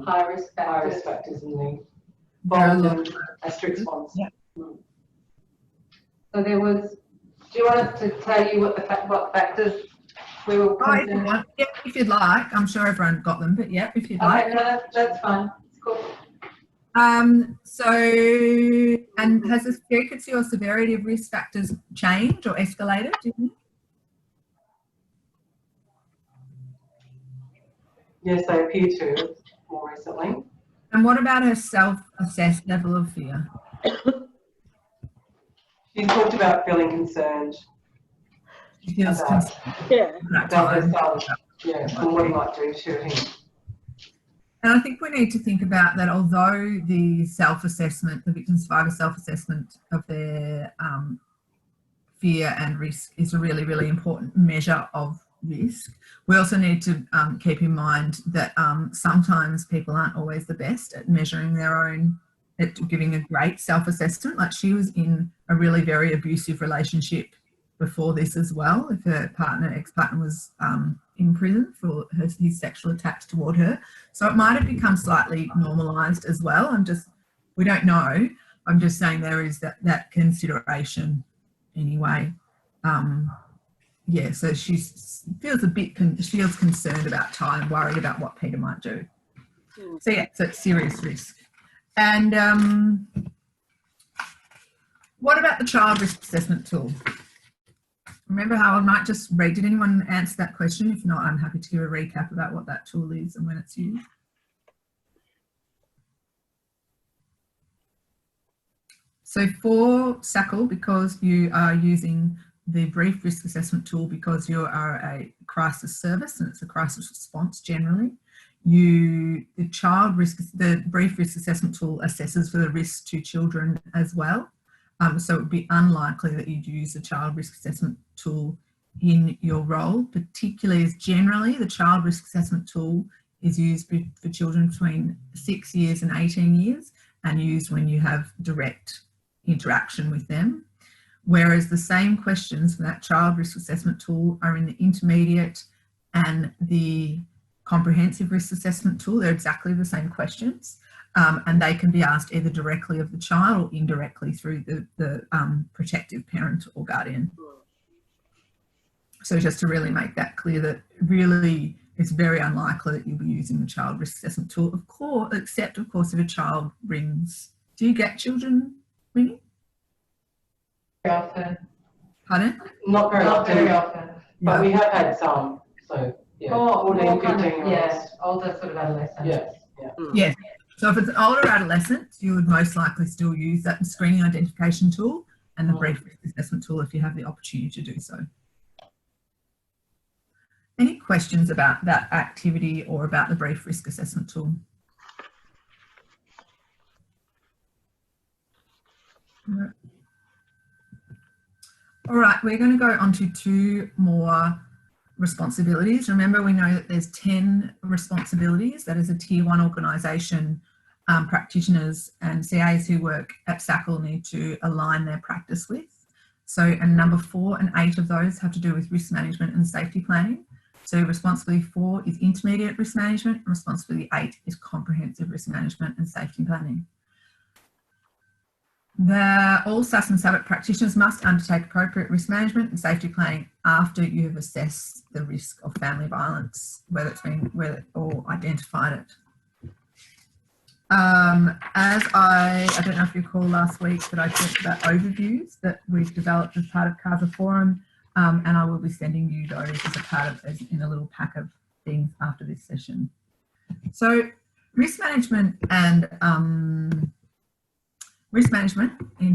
High risk factors in the bold and asterisk ones. Yeah. So there was. Do you want us to tell you what factors we were concerned with? Yeah, if you'd like. I'm sure everyone got them, but yeah, if you'd like. No, that's fine. It's cool. So, and has the frequency or severity of risk factors changed or escalated, do you think? Yes, they appear to more recently. And what about her self-assessed level of fear? She talked about feeling concerned. She feels about herself, and what he might do to him. And I think we need to think about that, although the self-assessment, the victim survivor self-assessment of their fear and risk is a really, really important measure of risk. We also need to keep in mind that sometimes people aren't always the best at measuring their own, at giving a great self-assessment. Like she was in a really very abusive relationship before this as well. If her partner, ex-partner, was in prison for his sexual attacks toward her. So it might have become slightly normalised as well. We don't know. I'm just saying there is that consideration anyway. Yeah, so she feels concerned about Ty and worried about what Peter might do. So yeah, so it's serious risk. And what about the child risk assessment tool? Remember how I might just read, did anyone answer that question? If not, I'm happy to give a recap about what that tool is and when it's used. So for SACL, because you are using the brief risk assessment tool because you are a crisis service and it's a crisis response generally, the brief risk assessment tool assesses for the risk to children as well. So it would be unlikely that you'd use a child risk assessment tool in your role, particularly as generally the child risk assessment tool is used for children between 6 years and 18 years and used when you have direct interaction with them. Whereas the same questions for that child risk assessment tool are in the intermediate and the comprehensive risk assessment tool. They're exactly the same questions. And they can be asked either directly of the child or indirectly through the protective parent or guardian. So just to really make that clear that really it's very unlikely that you'll be using the child risk assessment tool, of course, except of course if a child rings. Do you get children ringing? Very often. Pardon? Not very often. But we have had some. So yeah. More kind of, yes, older sort of adolescents. yes, yeah. Yes. So if it's an older adolescent, you would most likely still use that screening identification tool and the brief risk assessment tool if you have the opportunity to do so. Any questions about that activity or about the brief risk assessment tool? All right, we're going to go on to 2 more responsibilities. Remember, we know that there's 10 responsibilities. That is a tier 1 organisation. Practitioners and CAs who work at SACL need to align their practice with. So, and number 4 and 8 of those have to do with risk management and safety planning. So responsibility 4 is intermediate risk management, and responsibility 8 is comprehensive risk management and safety planning. All SAS and SABIT practitioners must undertake appropriate risk management and safety planning after you have assessed the risk of family violence, whether or identified it. As I don't know if you recall last week that I talked about overviews that we've developed as part of CASA Forum, and I will be sending you those as a part of, in a little pack of things after this session. So risk management and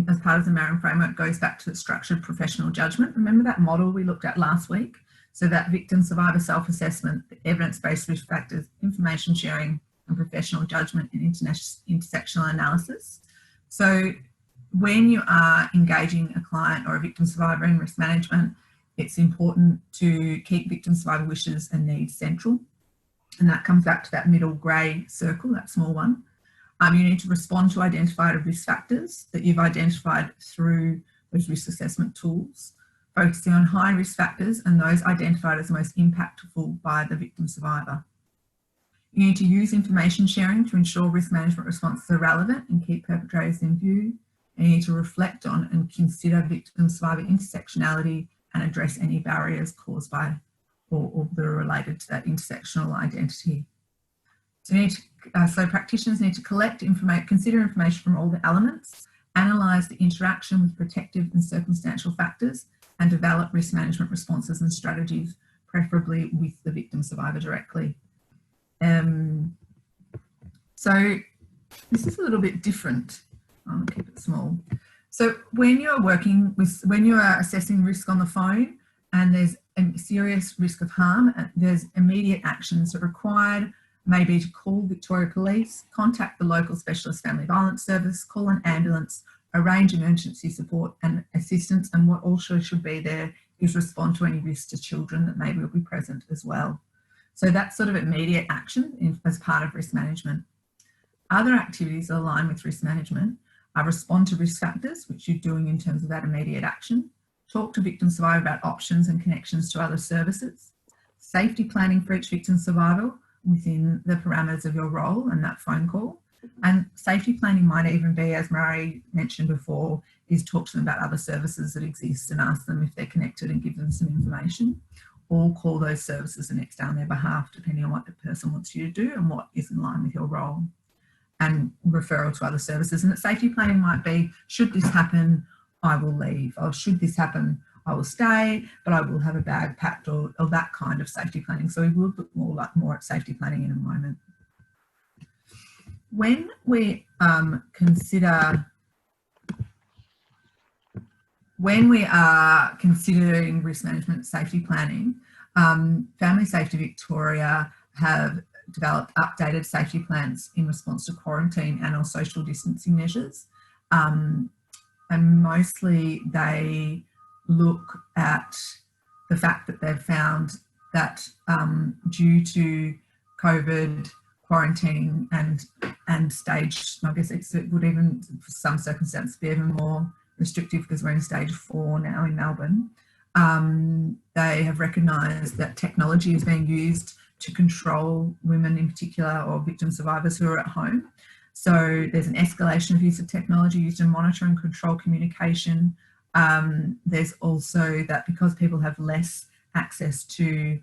as part of the MARAM framework goes back to structured professional judgment. Remember that model we looked at last week? So that victim survivor self-assessment, evidence-based risk factors, information sharing and professional judgment and intersectional analysis. So when you are engaging a client or a victim survivor in risk management, it's important to keep victim survivor wishes and needs central. And that comes back to that middle grey circle, that small one. You need to respond to identified risk factors that you've identified through those risk assessment tools, focusing on high risk factors and those identified as most impactful by the victim survivor. You need to use information sharing to ensure risk management responses are relevant and keep perpetrators in view. And you need to reflect on and consider victim survivor intersectionality and address any barriers caused by or that are related to that intersectional identity. So practitioners need to collect information, consider information from all the elements, analyse the interaction with protective and circumstantial factors, and develop risk management responses and strategies, preferably with the victim survivor directly. So this is a little bit different. I'll keep it small. So when you're assessing risk on the phone and there's a serious risk of harm, there's immediate actions that are required, maybe to call Victoria Police, contact the local specialist family violence service, call an ambulance, arrange emergency support and assistance, and what also should be there is respond to any risks to children that maybe will be present as well. So that's sort of immediate action as part of risk management. Other activities that align with risk management are respond to risk factors, which you're doing in terms of that immediate action, talk to victim survivor about options and connections to other services, safety planning for each victim survivor within the parameters of your role and that phone call. And safety planning might even be, as Murray mentioned before, is talk to them about other services that exist and ask them if they're connected and give them some information, or call those services the next day on their behalf, depending on what the person wants you to do and what is in line with your role, and referral to other services. And that safety planning might be, should this happen, I will leave, or should this happen, I will stay, but I will have a bag packed, or that kind of safety planning. So we will look more at safety planning in a moment. When we are considering risk management safety planning, Family Safety Victoria have developed updated safety plans in response to quarantine and or social distancing measures. And mostly they look at the fact that they've found that due to COVID, quarantine and stage, I guess it would even, for some circumstances, be even more restrictive because we're in stage 4 now in Melbourne. They have recognised that technology is being used to control women in particular, or victim survivors who are at home. So there's an escalation of use of technology used to monitor and control communication. There's also that because people have less access to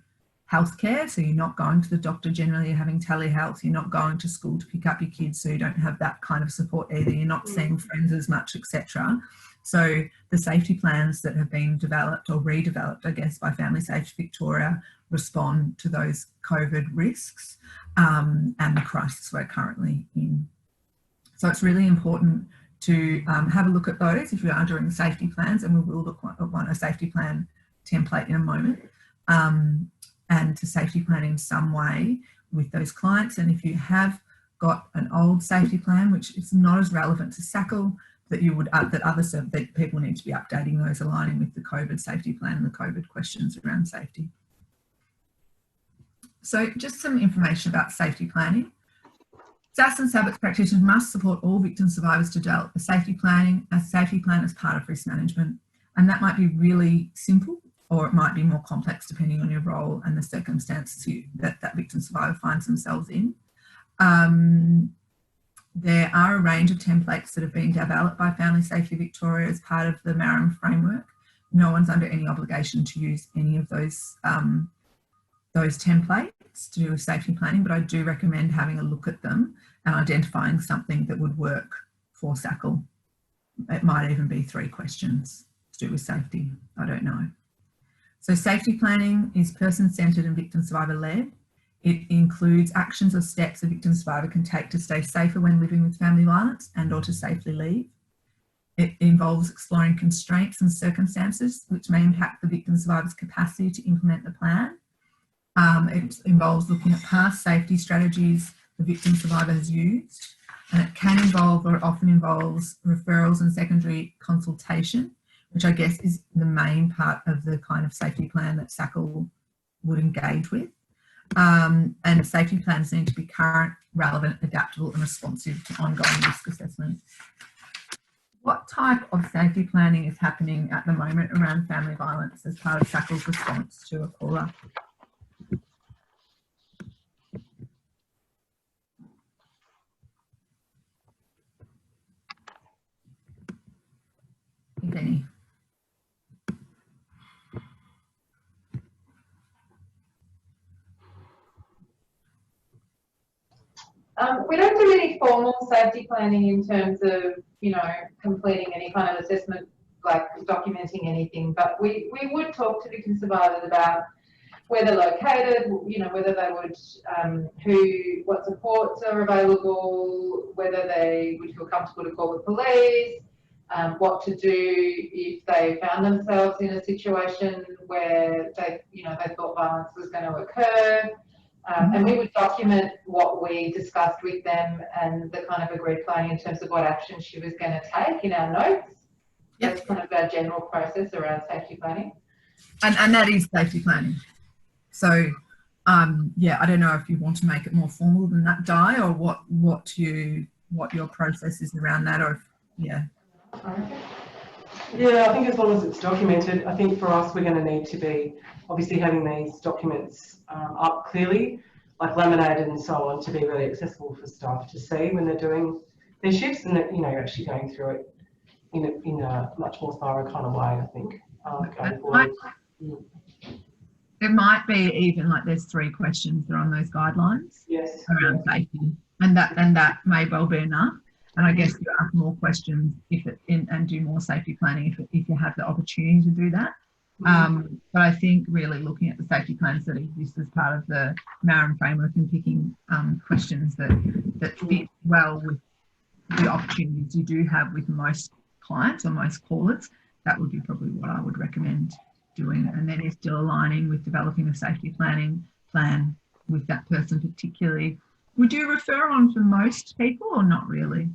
healthcare, so you're not going to the doctor generally, you're having telehealth, you're not going to school to pick up your kids, so you don't have that kind of support either, you're not seeing friends as much, etc. So the safety plans that have been developed or redeveloped, I guess, by Family Safety Victoria respond to those COVID risks and the crisis we're currently in. So it's really important to have a look at those if you are doing safety plans, and we will look at a safety plan template in a moment, and to safety plan in some way with those clients. And if you have got an old safety plan, which is not as relevant to SACL, that you would that people need to be updating those, aligning with the COVID safety plan and the COVID questions around safety. So just some information about safety planning. SAS and SABITS practitioners must support all victim survivors to develop a safety plan as part of risk management. And that might be really simple, or it might be more complex depending on your role and the circumstances that victim survivor finds themselves in. There are a range of templates that have been developed by Family Safety Victoria as part of the MARAM framework. No one's under any obligation to use any of those templates to do with safety planning, but I do recommend having a look at them and identifying something that would work for SACL. It might even be 3 questions to do with safety, I don't know. So safety planning is person-centred and victim survivor-led. It includes actions or steps a victim survivor can take to stay safer when living with family violence and or to safely leave. It involves exploring constraints and circumstances which may impact the victim survivor's capacity to implement the plan. It involves looking at past safety strategies the victim survivor has used, and it can involve, or often involves, referrals and secondary consultation, which I guess is the main part of the kind of safety plan that SACL would engage with. And safety plans need to be current, relevant, adaptable and responsive to ongoing risk assessment. What type of safety planning is happening at the moment around family violence as part of SACL's response to a caller? If any. We don't do any formal safety planning in terms of, completing any kind of assessment, like documenting anything, but we would talk to victim survivors about where they're located, whether they would, what supports are available, whether they would feel comfortable to call the police, what to do if they found themselves in a situation where they thought violence was going to occur. And we would document what we discussed with them and the kind of agreed plan in terms of what action she was going to take in our notes. Yep. That's kind of our general process around safety planning. And that is safety planning. So, yeah, I don't know if you want to make it more formal than that, Di, or what your process is around that, or if, yeah. Yeah, I think as long as it's documented, I think for us we're going to need to be obviously having these documents up clearly, like laminated and so on, to be really accessible for staff to see when they're doing their shifts, and that, you know, actually going through it in a much more thorough kind of way, I think, going forward. It might be even like there's 3 questions that are on those guidelines around safety, and that may well be enough. And I guess you ask more questions and do more safety planning if you have the opportunity to do that. But I think really looking at the safety plans that exist as part of the MARAM framework and picking questions that fit well with the opportunities you do have with most clients or most callers, that would be probably what I would recommend doing. And then you're still aligning with developing a safety plan with that person particularly. Would you refer on for most people or not really?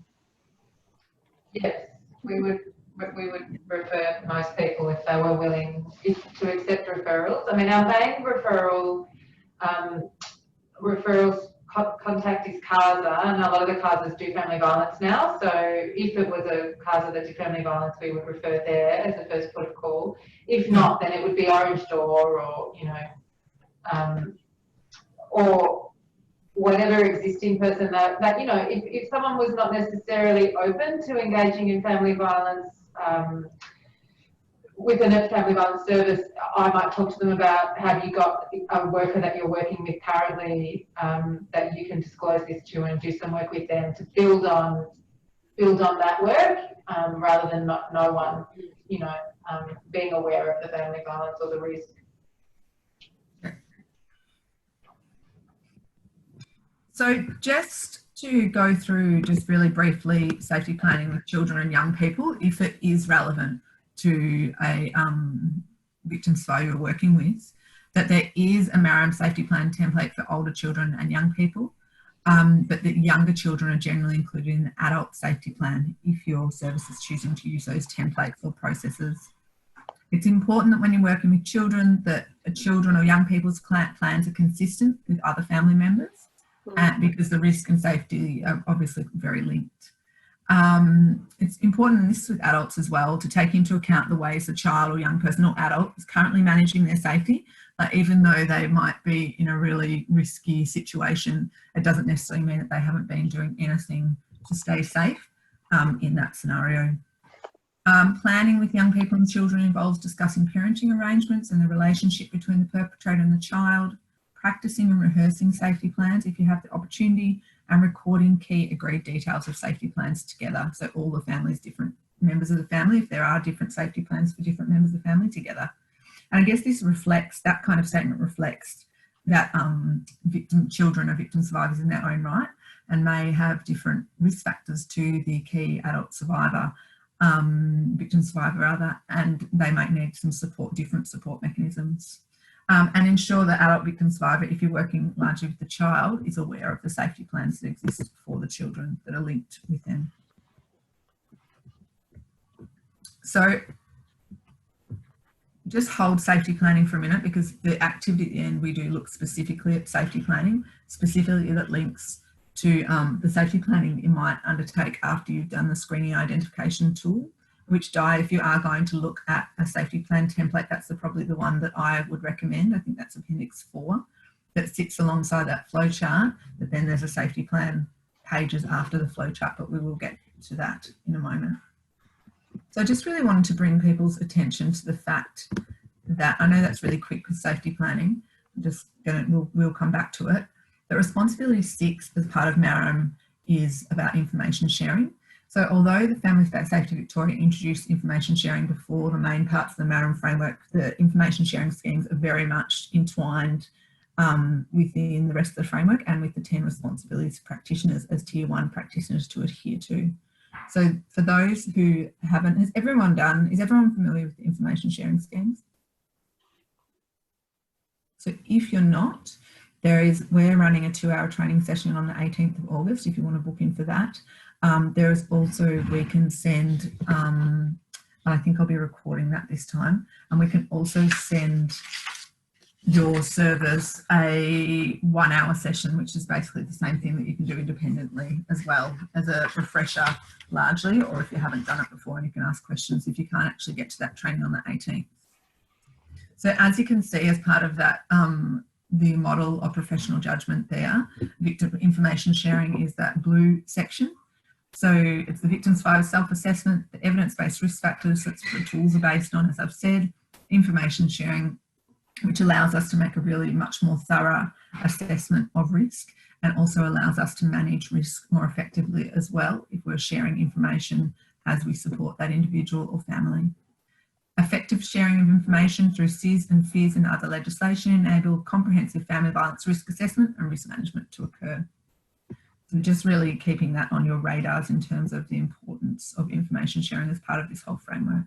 Yes, we would refer most people if they were willing to accept referrals. I mean, our main referrals contact is CASA, and a lot of the CASAs do family violence now. So if it was a CASA that did family violence, we would refer there as the first port of call. If not, then it would be Orange Door or, you know, or whatever existing person that you know, if someone was not necessarily open to engaging in family violence with a family violence service, I might talk to them about, have you got a worker that you're working with currently that you can disclose this to, and do some work with them to build on that work, rather than no one, you know, being aware of the family violence or the risk. So just to go through just really briefly safety planning with children and young people, if it is relevant to a victim survivor you're working with, that there is a MARAM safety plan template for older children and young people, but that younger children are generally included in the adult safety plan if your service is choosing to use those templates or processes. It's important that when you're working with children, that children or young people's plans are consistent with other family members, because the risk and safety are obviously very linked. It's important, and this is with adults as well, to take into account the ways a child or young person or adult is currently managing their safety. Even though they might be in a really risky situation, it doesn't necessarily mean that they haven't been doing anything to stay safe in that scenario. Planning with young people and children involves discussing parenting arrangements and the relationship between the perpetrator and the child, practicing and rehearsing safety plans if you have the opportunity, and recording key agreed details of safety plans together. So all the families, different members of the family, if there are different safety plans for different members of the family, together. And I guess this reflects, that kind of statement reflects that children are victim survivors in their own right and may have different risk factors to the key adult survivor, victim survivor rather, and they might need some support, different support mechanisms. And ensure that adult victim survivor, if you're working largely with the child, is aware of the safety plans that exist for the children that are linked with them. So just hold safety planning for a minute, because the activity at the end, we do look specifically at safety planning, specifically that links to the safety planning you might undertake after you've done the screening identification tool, which, Di, if you are going to look at a safety plan template, that's probably the one that I would recommend. I think that's Appendix 4, that sits alongside that flow chart, but then there's a safety plan pages after the flow chart, but we will get to that in a moment. So I just really wanted to bring people's attention to the fact that, I know that's really quick with safety planning, we'll come back to it. The responsibility 6 as part of MARAM is about information sharing. So although the Family Safety Victoria introduced information sharing before the main parts of the MARAM framework, the information sharing schemes are very much entwined within the rest of the framework and with the 10 responsibilities of practitioners as Tier 1 practitioners to adhere to. So for those who haven't, is everyone familiar with the information sharing schemes? So if you're not, we're running a 2-hour training session on the 18th of August if you want to book in for that. There is also, we can send I think I'll be recording that this time. And we can also send your service a 1 hour session, which is basically the same thing that you can do independently as well, as a refresher largely, or if you haven't done it before, and you can ask questions if you can't actually get to that training on the 18th. So as you can see, as part of that, the model of professional judgment there, victim information sharing is that blue section. So it's the victim's self-assessment, the evidence-based risk factors, that's what the tools are based on, as I've said, information sharing, which allows us to make a really much more thorough assessment of risk, and also allows us to manage risk more effectively as well if we're sharing information as we support that individual or family. Effective sharing of information through SIS and FIS and other legislation enable comprehensive family violence risk assessment and risk management to occur. So just really keeping that on your radars in terms of the importance of information sharing as part of this whole framework.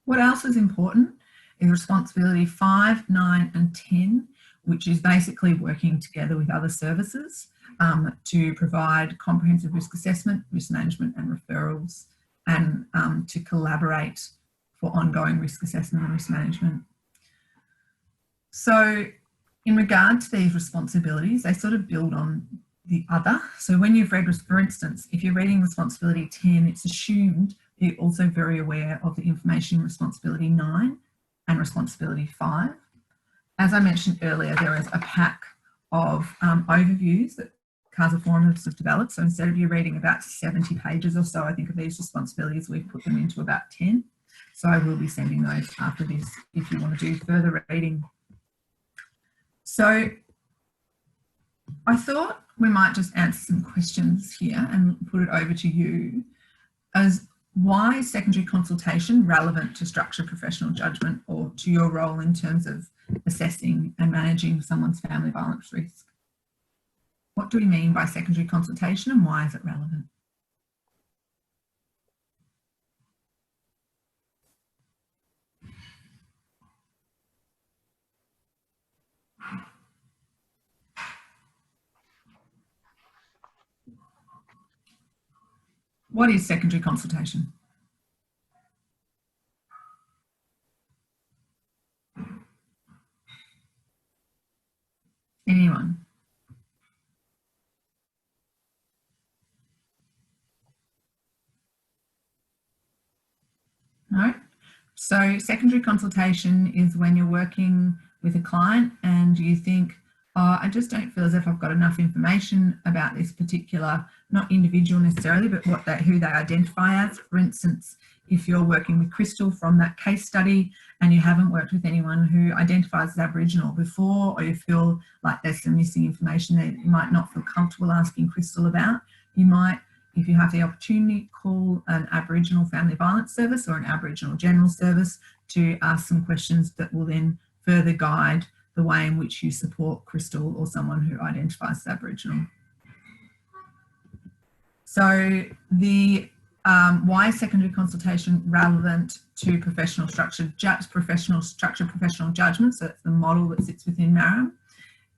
What else is important is responsibility 5, 9 and 10, which is basically working together with other services to provide comprehensive risk assessment, risk management and referrals, and to collaborate for ongoing risk assessment and risk management. So in regard to these responsibilities, they sort of build on the other. So when you've read, for instance, if you're reading responsibility 10, it's assumed you're also very aware of the information responsibility 9 and responsibility 5. As I mentioned earlier, there is a pack of overviews that CASA forums have developed. So instead of you reading about 70 pages or so, I think, of these responsibilities, we've put them into about 10. So I will be sending those after this if you want to do further reading. So I thought we might just answer some questions here and put it over to you as why is secondary consultation relevant to structured professional judgment or to your role in terms of assessing and managing someone's family violence risk? What do we mean by secondary consultation and why is it relevant? What is secondary consultation? Anyone? No? So secondary consultation is when you're working with a client and you think, oh, I just don't feel as if I've got enough information about this particular, not individual necessarily, but who they identify as. For instance, if you're working with Crystal from that case study and you haven't worked with anyone who identifies as Aboriginal before, or you feel like there's some missing information that you might not feel comfortable asking Crystal about, you might, if you have the opportunity, call an Aboriginal Family Violence Service or an Aboriginal General Service to ask some questions that will then further guide the way in which you support Crystal or someone who identifies as Aboriginal. So the why is secondary consultation relevant to professional structured professional judgment? So it's the model that sits within MARAM.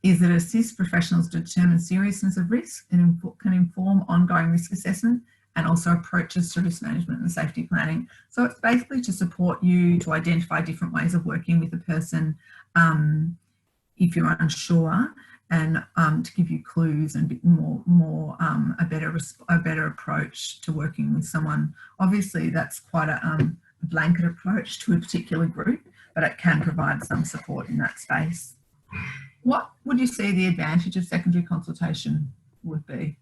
Is it assists professionals to determine seriousness of risk and can inform ongoing risk assessment and also approaches to risk management and safety planning. So it's basically to support you to identify different ways of working with a person if you're unsure, and to give you clues and a better approach to working with someone. Obviously, that's quite a blanket approach to a particular group, but it can provide some support in that space. What would you see the advantage of secondary consultation would be?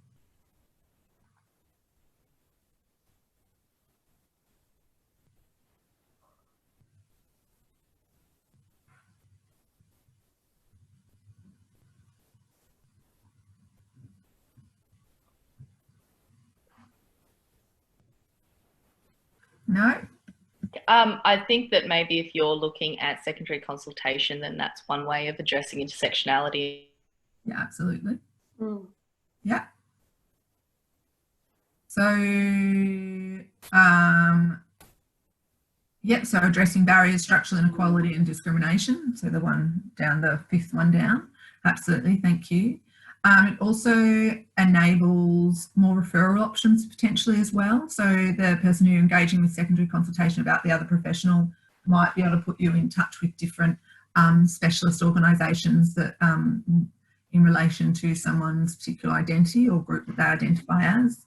No? I think that maybe if you're looking at secondary consultation, then that's one way of addressing intersectionality. Yeah, absolutely. Mm. Yeah. So, so addressing barriers, structural inequality and discrimination. So the one down, the fifth one down. Absolutely, thank you. It also enables more referral options potentially as well. So the person who you're engaging with secondary consultation about the other professional might be able to put you in touch with different specialist organisations that in relation to someone's particular identity or group that they identify as.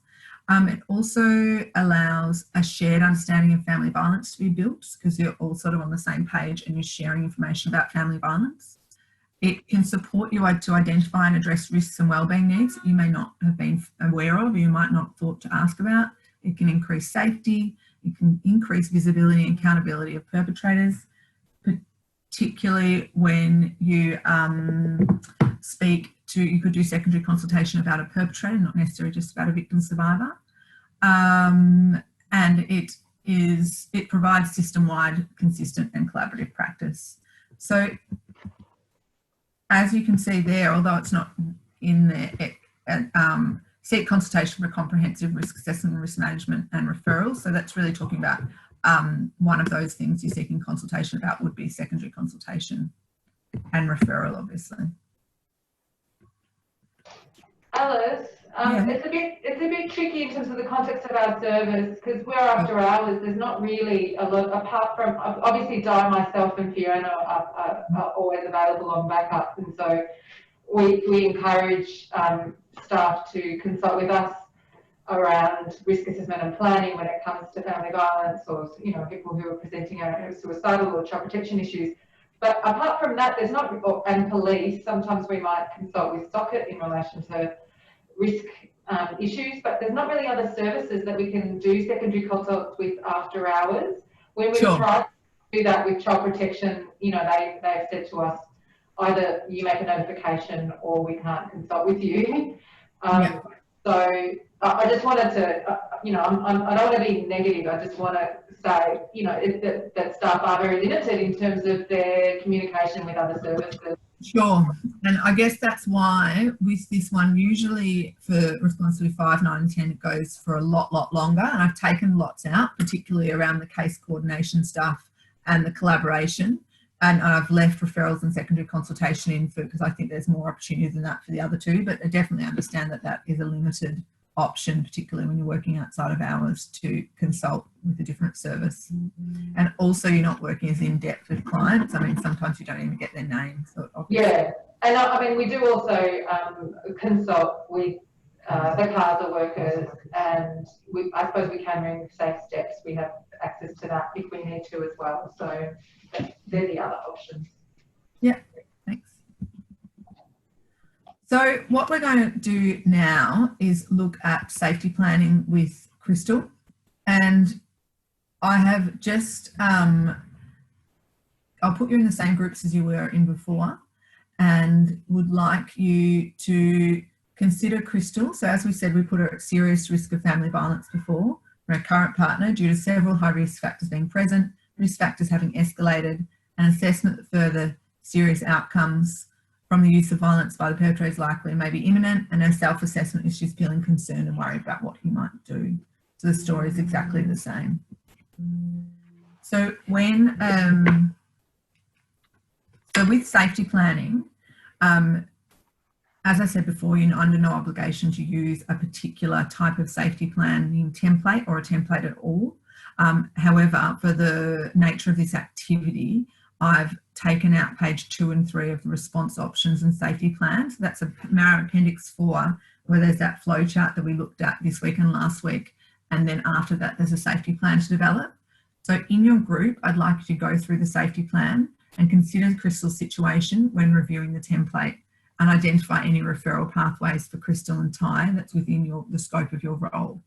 It also allows a shared understanding of family violence to be built because you're all sort of on the same page and you're sharing information about family violence. It can support you to identify and address risks and wellbeing needs that you may not have been aware of or you might not have thought to ask about. It can increase safety. It can increase visibility and accountability of perpetrators, particularly when you you could do secondary consultation about a perpetrator, not necessarily just about a victim survivor. And it provides system-wide, consistent and collaborative practice. So as you can see there, although it's not in there, seek consultation for comprehensive risk assessment, risk management and referral. So that's really talking about one of those things you're seeking consultation about would be secondary consultation and referral, obviously. Alice, it's a bit tricky in terms of the context of our service because we're after hours. There's not really a lot apart from obviously Di, myself, and Fiona are always available on backup, and so we encourage staff to consult with us around risk assessment and planning when it comes to family violence or people who are presenting suicidal or child protection issues. But apart from that, there's not, and police, sometimes we might consult with SOCET in relation to risk issues, but there's not really other services that we can do secondary consults with after hours. When we try to do that with child protection, they've said to us, either you make a notification or we can't consult with you. So I just wanted to, I don't want to be negative. I just want to say, that staff are very limited in terms of their communication with other services. Sure. And I guess that's why with this one, usually for responsibility 5, 9 and 10, it goes for a lot longer. And I've taken lots out, particularly around the case coordination stuff and the collaboration. And I've left referrals and secondary consultation in because I think there's more opportunity than that for the other two, but I definitely understand that that is a limited option, particularly when you're working outside of hours to consult with a different service. And also you're not working as in-depth with clients. I mean, sometimes you don't even get their names. So yeah, and I mean, we do also consult with the CASA workers, and I suppose we can ring Safe Steps. We have access to that if we need to as well. So they're the other options. Yeah, thanks. So what we're going to do now is look at safety planning with Crystal. And I have just, I'll put you in the same groups as you were in before and would like you to consider Crystal. So as we said, we put her at serious risk of family violence before, for her current partner due to several high risk factors being present, risk factors having escalated, an assessment that further serious outcomes from the use of violence by the perpetrator is likely and may be imminent, and her self-assessment is she's feeling concerned and worried about what he might do. So the story is exactly the same. So when, so with safety planning, as I said before, you're under no obligation to use a particular type of safety planning template or a template at all. However, for the nature of this activity, I've taken out page 2 and 3 of the response options and safety plans. So that's a MARAM Appendix 4, where there's that flow chart that we looked at this week and last week. And then after that, there's a safety plan to develop. So in your group, I'd like you to go through the safety plan and consider Crystal's situation when reviewing the template and identify any referral pathways for Crystal and Ty that's within the scope of your role.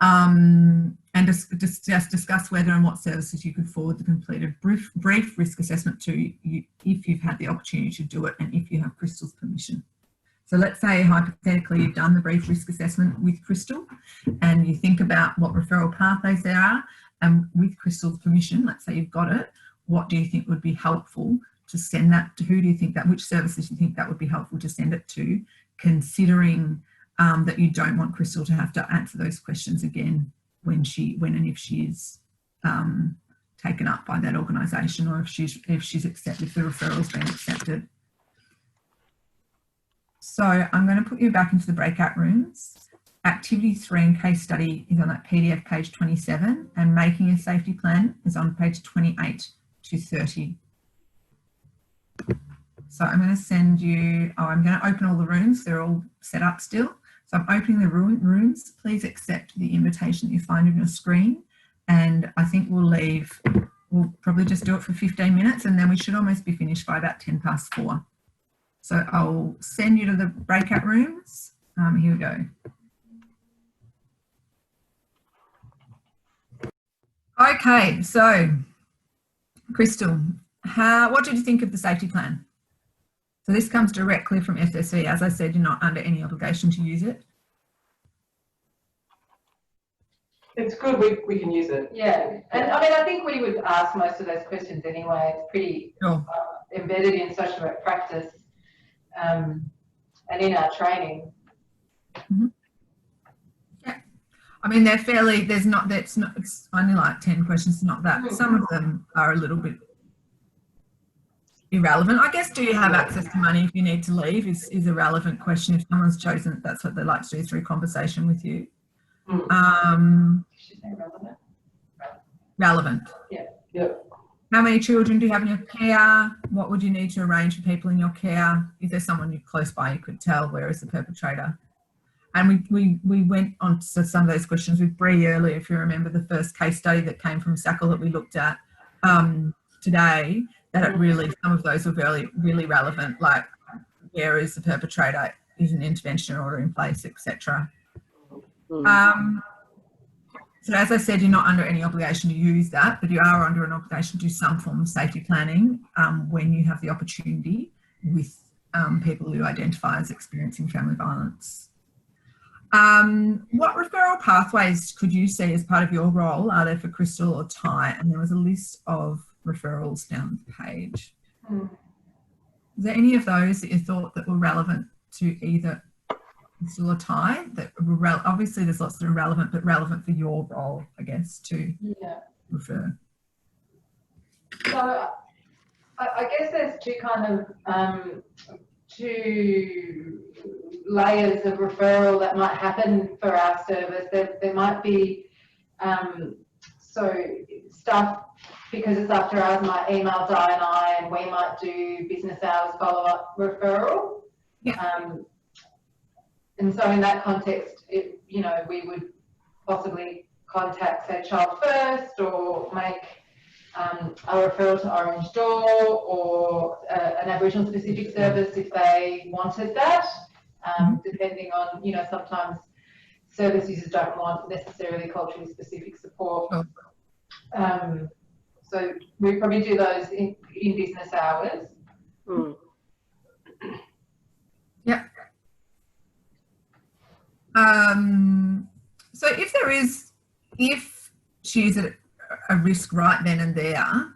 And just discuss whether and what services you could forward the completed brief risk assessment to you if you've had the opportunity to do it and if you have Crystal's permission. So let's say hypothetically you've done the brief risk assessment with Crystal and you think about what referral pathways there are, and with Crystal's permission, let's say you've got it, what do you think would be helpful to send that to? Who do you think that, which services do you think that would be helpful to send it to, considering that you don't want Crystal to have to answer those questions again when and if she is taken up by that organisation, or if she's accepted, if the referral's been accepted. So I'm going to put you back into the breakout rooms. Activity 3 and case study is on that PDF page 27, and making a safety plan is on page 28 to 30. So I'm going to send you, I'm going to open all the rooms. They're all set up still. So I'm opening the rooms. Please accept the invitation that you find on your screen. And I think we'll probably just do it for 15 minutes, and then we should almost be finished by about 4:10. So I'll send you to the breakout rooms. Here we go. Okay, so Crystal, what did you think of the safety plan? So this comes directly from SSE. As I said, you're not under any obligation to use it. It's good, we can use it. Yeah, and I mean, I think we would ask most of those questions anyway. It's pretty embedded in social work practice and in our training. Mm-hmm. Yeah, I mean, they're fairly, it's only like 10 questions, not that. Mm-hmm. Some of them are a little bit irrelevant. I guess, do you have access to money if you need to leave is a relevant question. If someone's chosen, that's what they like to do through conversation with you. Relevant. Yeah. Yeah. How many children do you have in your care? What would you need to arrange for people in your care? Is there someone you're close by you could tell? Where is the perpetrator? And we went on to some of those questions with Bree earlier, if you remember the first case study that came from SACL that we looked at today, that it really, some of those were really relevant, like where is the perpetrator, is an intervention order in place, etc. So as I said, you're not under any obligation to use that, but you are under an obligation to do some form of safety planning when you have the opportunity with people who identify as experiencing family violence. What referral pathways could you see as part of your role? Are there for Crystal or Ty? And there was a list of referrals down the page. Is there any of those that you thought that were relevant to either Crystal or Ty? That were obviously there's lots that are relevant, but relevant for your role, I guess, to refer. So I guess there's two layers of referral that might happen for our service. There might be so staff, because it's after hours, might email Di and I, and we might do business hours follow-up referral. And so in that context, we would possibly contact, say, Child First, or make a referral to Orange Door, or an Aboriginal specific service if they wanted that, depending on, sometimes service users don't want necessarily culturally specific support. So we probably do those in business hours. Yep. So if she's at a risk right then and there,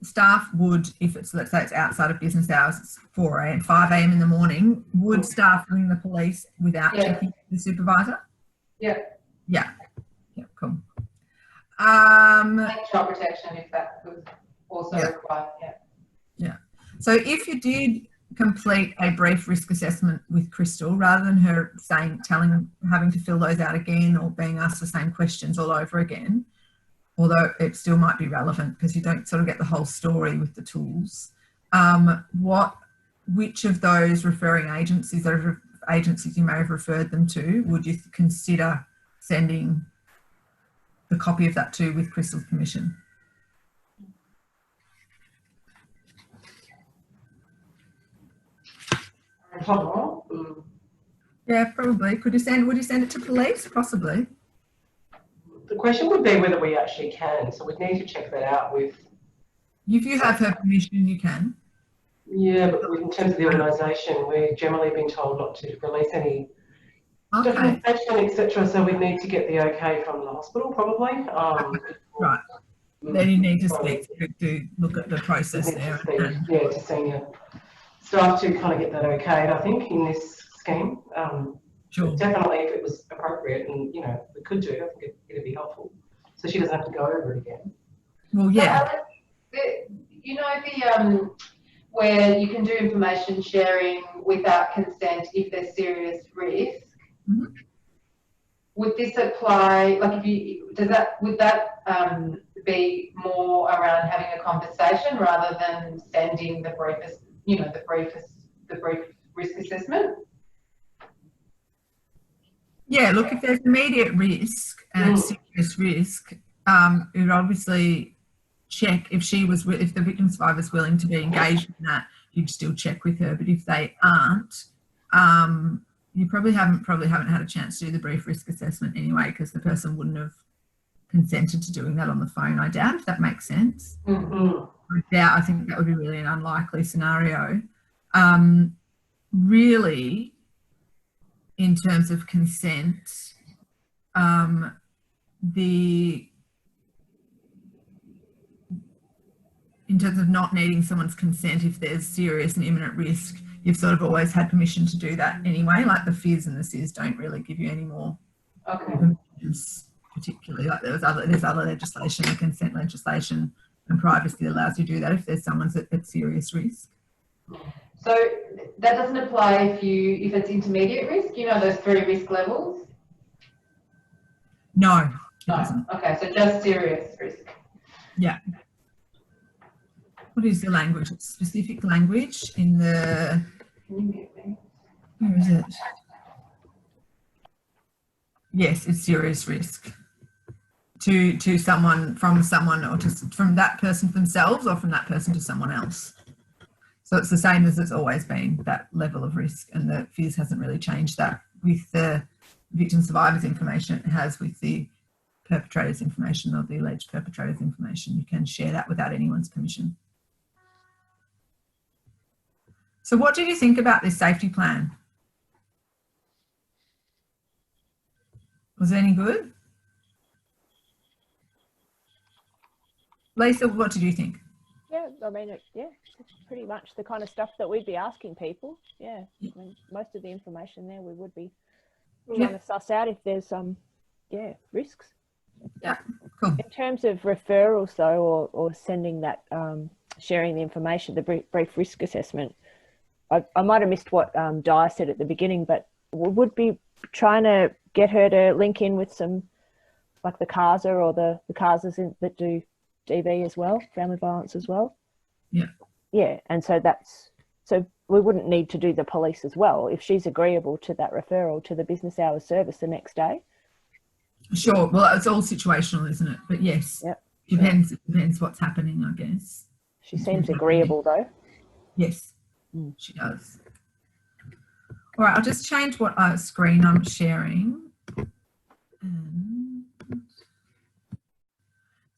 staff would, if it's, let's say it's outside of business hours, it's 4 a.m., 5 a.m. in the morning, would staff ring the police without checking the supervisor? Yeah, cool. Child protection, if that was also required, Yeah. So if you did complete a brief risk assessment with Crystal, rather than her having to fill those out again or being asked the same questions all over again, although it still might be relevant because you don't sort of get the whole story with the tools, which of those referring agencies, or agencies you may have referred them to, would you consider sending the copy of that to with Crystal's permission? Yeah, probably. Would you send it to police? Possibly. The question would be whether we actually can, so we'd need to check that out with... If you have her permission, you can. Yeah, but in terms of the organisation, we've generally been told not to release any documentation, etc. So we'd need to get the okay from the hospital, probably. Right. Then you need to speak to look at the process there. To senior staff to kind of get that okayed, I think, in this scheme. Sure. Definitely, if it was appropriate and, we could do it, I think it'd be helpful. So she doesn't have to go over it again. Well, yeah. Where you can do information sharing without consent if there's serious risk. Mm-hmm. Would this apply, like if you, would that be more around having a conversation rather than sending the briefest, the brief risk assessment? Yeah, look, if there's immediate risk and serious risk, it would obviously check if the victim survivor is willing to be engaged in that, you'd still check with her. But if they aren't, you probably haven't had a chance to do the brief risk assessment anyway, because the person wouldn't have consented to doing that on the phone, I doubt, if that makes sense. I think that would be really an unlikely scenario. Really, in terms of consent, in terms of not needing someone's consent if there's serious and imminent risk, you've sort of always had permission to do that anyway. Like the FIS and the SIS don't really give you any more permissions, particularly. Like there's other legislation, the consent legislation and privacy allows you to do that if there's someone's at serious risk. So that doesn't apply if it's intermediate risk, those 3 risk levels? No. No. Okay, so just serious risk. Yeah. What is the language? It's specific language in the, where is it? Yes, it's serious risk to someone, from someone, or from that person themselves, or from that person to someone else. So it's the same as it's always been, that level of risk, and the FIS hasn't really changed that with the victim survivors information. It has with the perpetrator's information, or the alleged perpetrator's information. You can share that without anyone's permission. So what did you think about this safety plan? Was it any good? Lisa, what did you think? Yeah, I mean, it's pretty much the kind of stuff that we'd be asking people. Yeah, I mean, most of the information there we would be trying to suss out if there's risks. Yeah, cool. In terms of referrals though, or sending that, sharing the information, the brief risk assessment, I might have missed what Di said at the beginning, but we would be trying to get her to link in with some, like the CASA or the CASAs that do DV as well, family violence as well. Yeah. Yeah, and so so we wouldn't need to do the police as well if she's agreeable to that referral to the business hours service the next day. Sure. Well, it's all situational, isn't it? But yes, depends. It depends what's happening, I guess. She seems agreeable though. Yes, she does. All right, I'll just change what screen I'm sharing.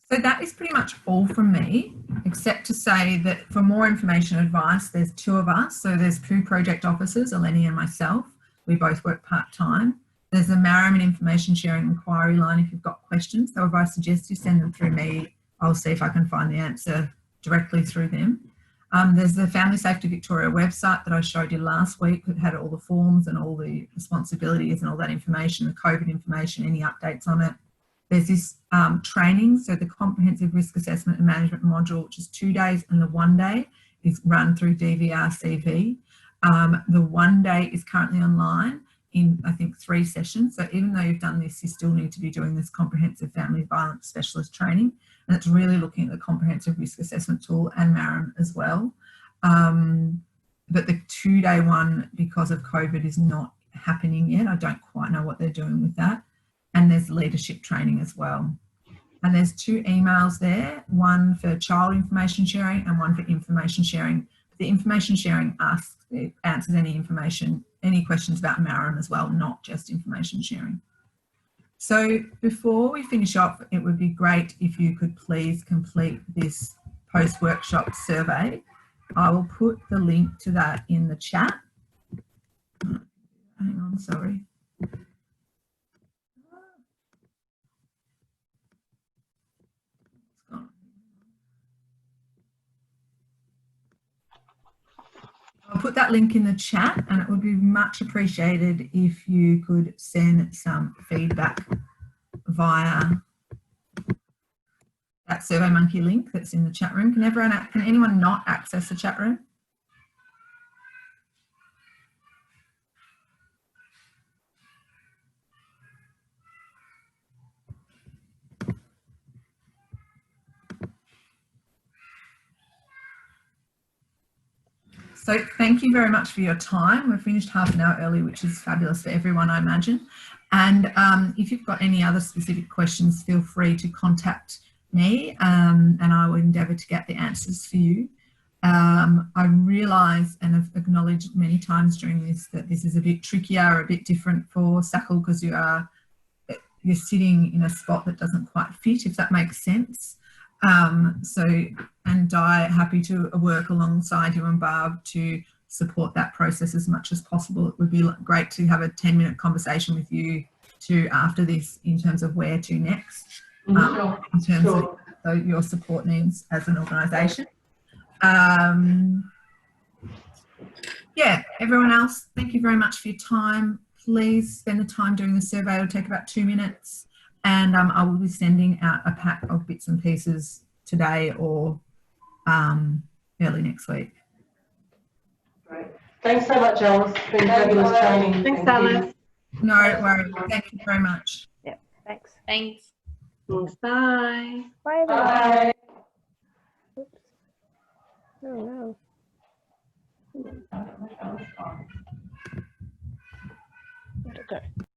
So that is pretty much all from me, except to say that for more information and advice, there's 2 of us. So there's 2 project officers, Eleni and myself. We both work part-time. There's a MARAM and information sharing inquiry line if you've got questions. So if I suggest you send them through me, I'll see if I can find the answer directly through them. There's the Family Safety Victoria website that I showed you last week that had all the forms and all the responsibilities and all that information, the COVID information, any updates on it. There's this training, so the Comprehensive Risk Assessment and Management module, which is 2 days, and the 1 day is run through DVRCV. The 1 day is currently online in, I think, 3 sessions. So even though you've done this, you still need to be doing this Comprehensive Family Violence Specialist training. And it's really looking at the Comprehensive Risk Assessment tool and MARAM as well. But the 2-day one, because of COVID, is not happening yet. I don't quite know what they're doing with that. And there's leadership training as well. And there's 2 emails there, one for child information sharing and one for information sharing. The information sharing answers any questions about MARAM as well, not just information sharing. So before we finish off, it would be great if you could please complete this post-workshop survey. I will put the link to that in the chat. Hang on, sorry. I'll put that link in the chat, and it would be much appreciated if you could send some feedback via that SurveyMonkey link that's in the chat room. Can anyone not access the chat room? So thank you very much for your time. We've finished half an hour early, which is fabulous for everyone, I imagine. And if you've got any other specific questions, feel free to contact me and I will endeavour to get the answers for you. I realise and have acknowledged many times during this that this is a bit trickier, a bit different for SACL because you're sitting in a spot that doesn't quite fit, if that makes sense. And Di, happy to work alongside you and Barb to support that process as much as possible. It would be great to have a 10-minute conversation with you too after this in terms of where to next, in terms of your support needs as an organisation. Yeah, everyone else, thank you very much for your time. Please spend the time doing the survey. It'll take about 2 minutes. And I will be sending out a pack of bits and pieces today or early next week. Great. Thanks so much, Alice. It's been fabulous training. Thanks, Alice. No worries. Thank you very much. Yeah, thanks. Thanks. Bye. Bye. Bye. Oh no. Where'd it go?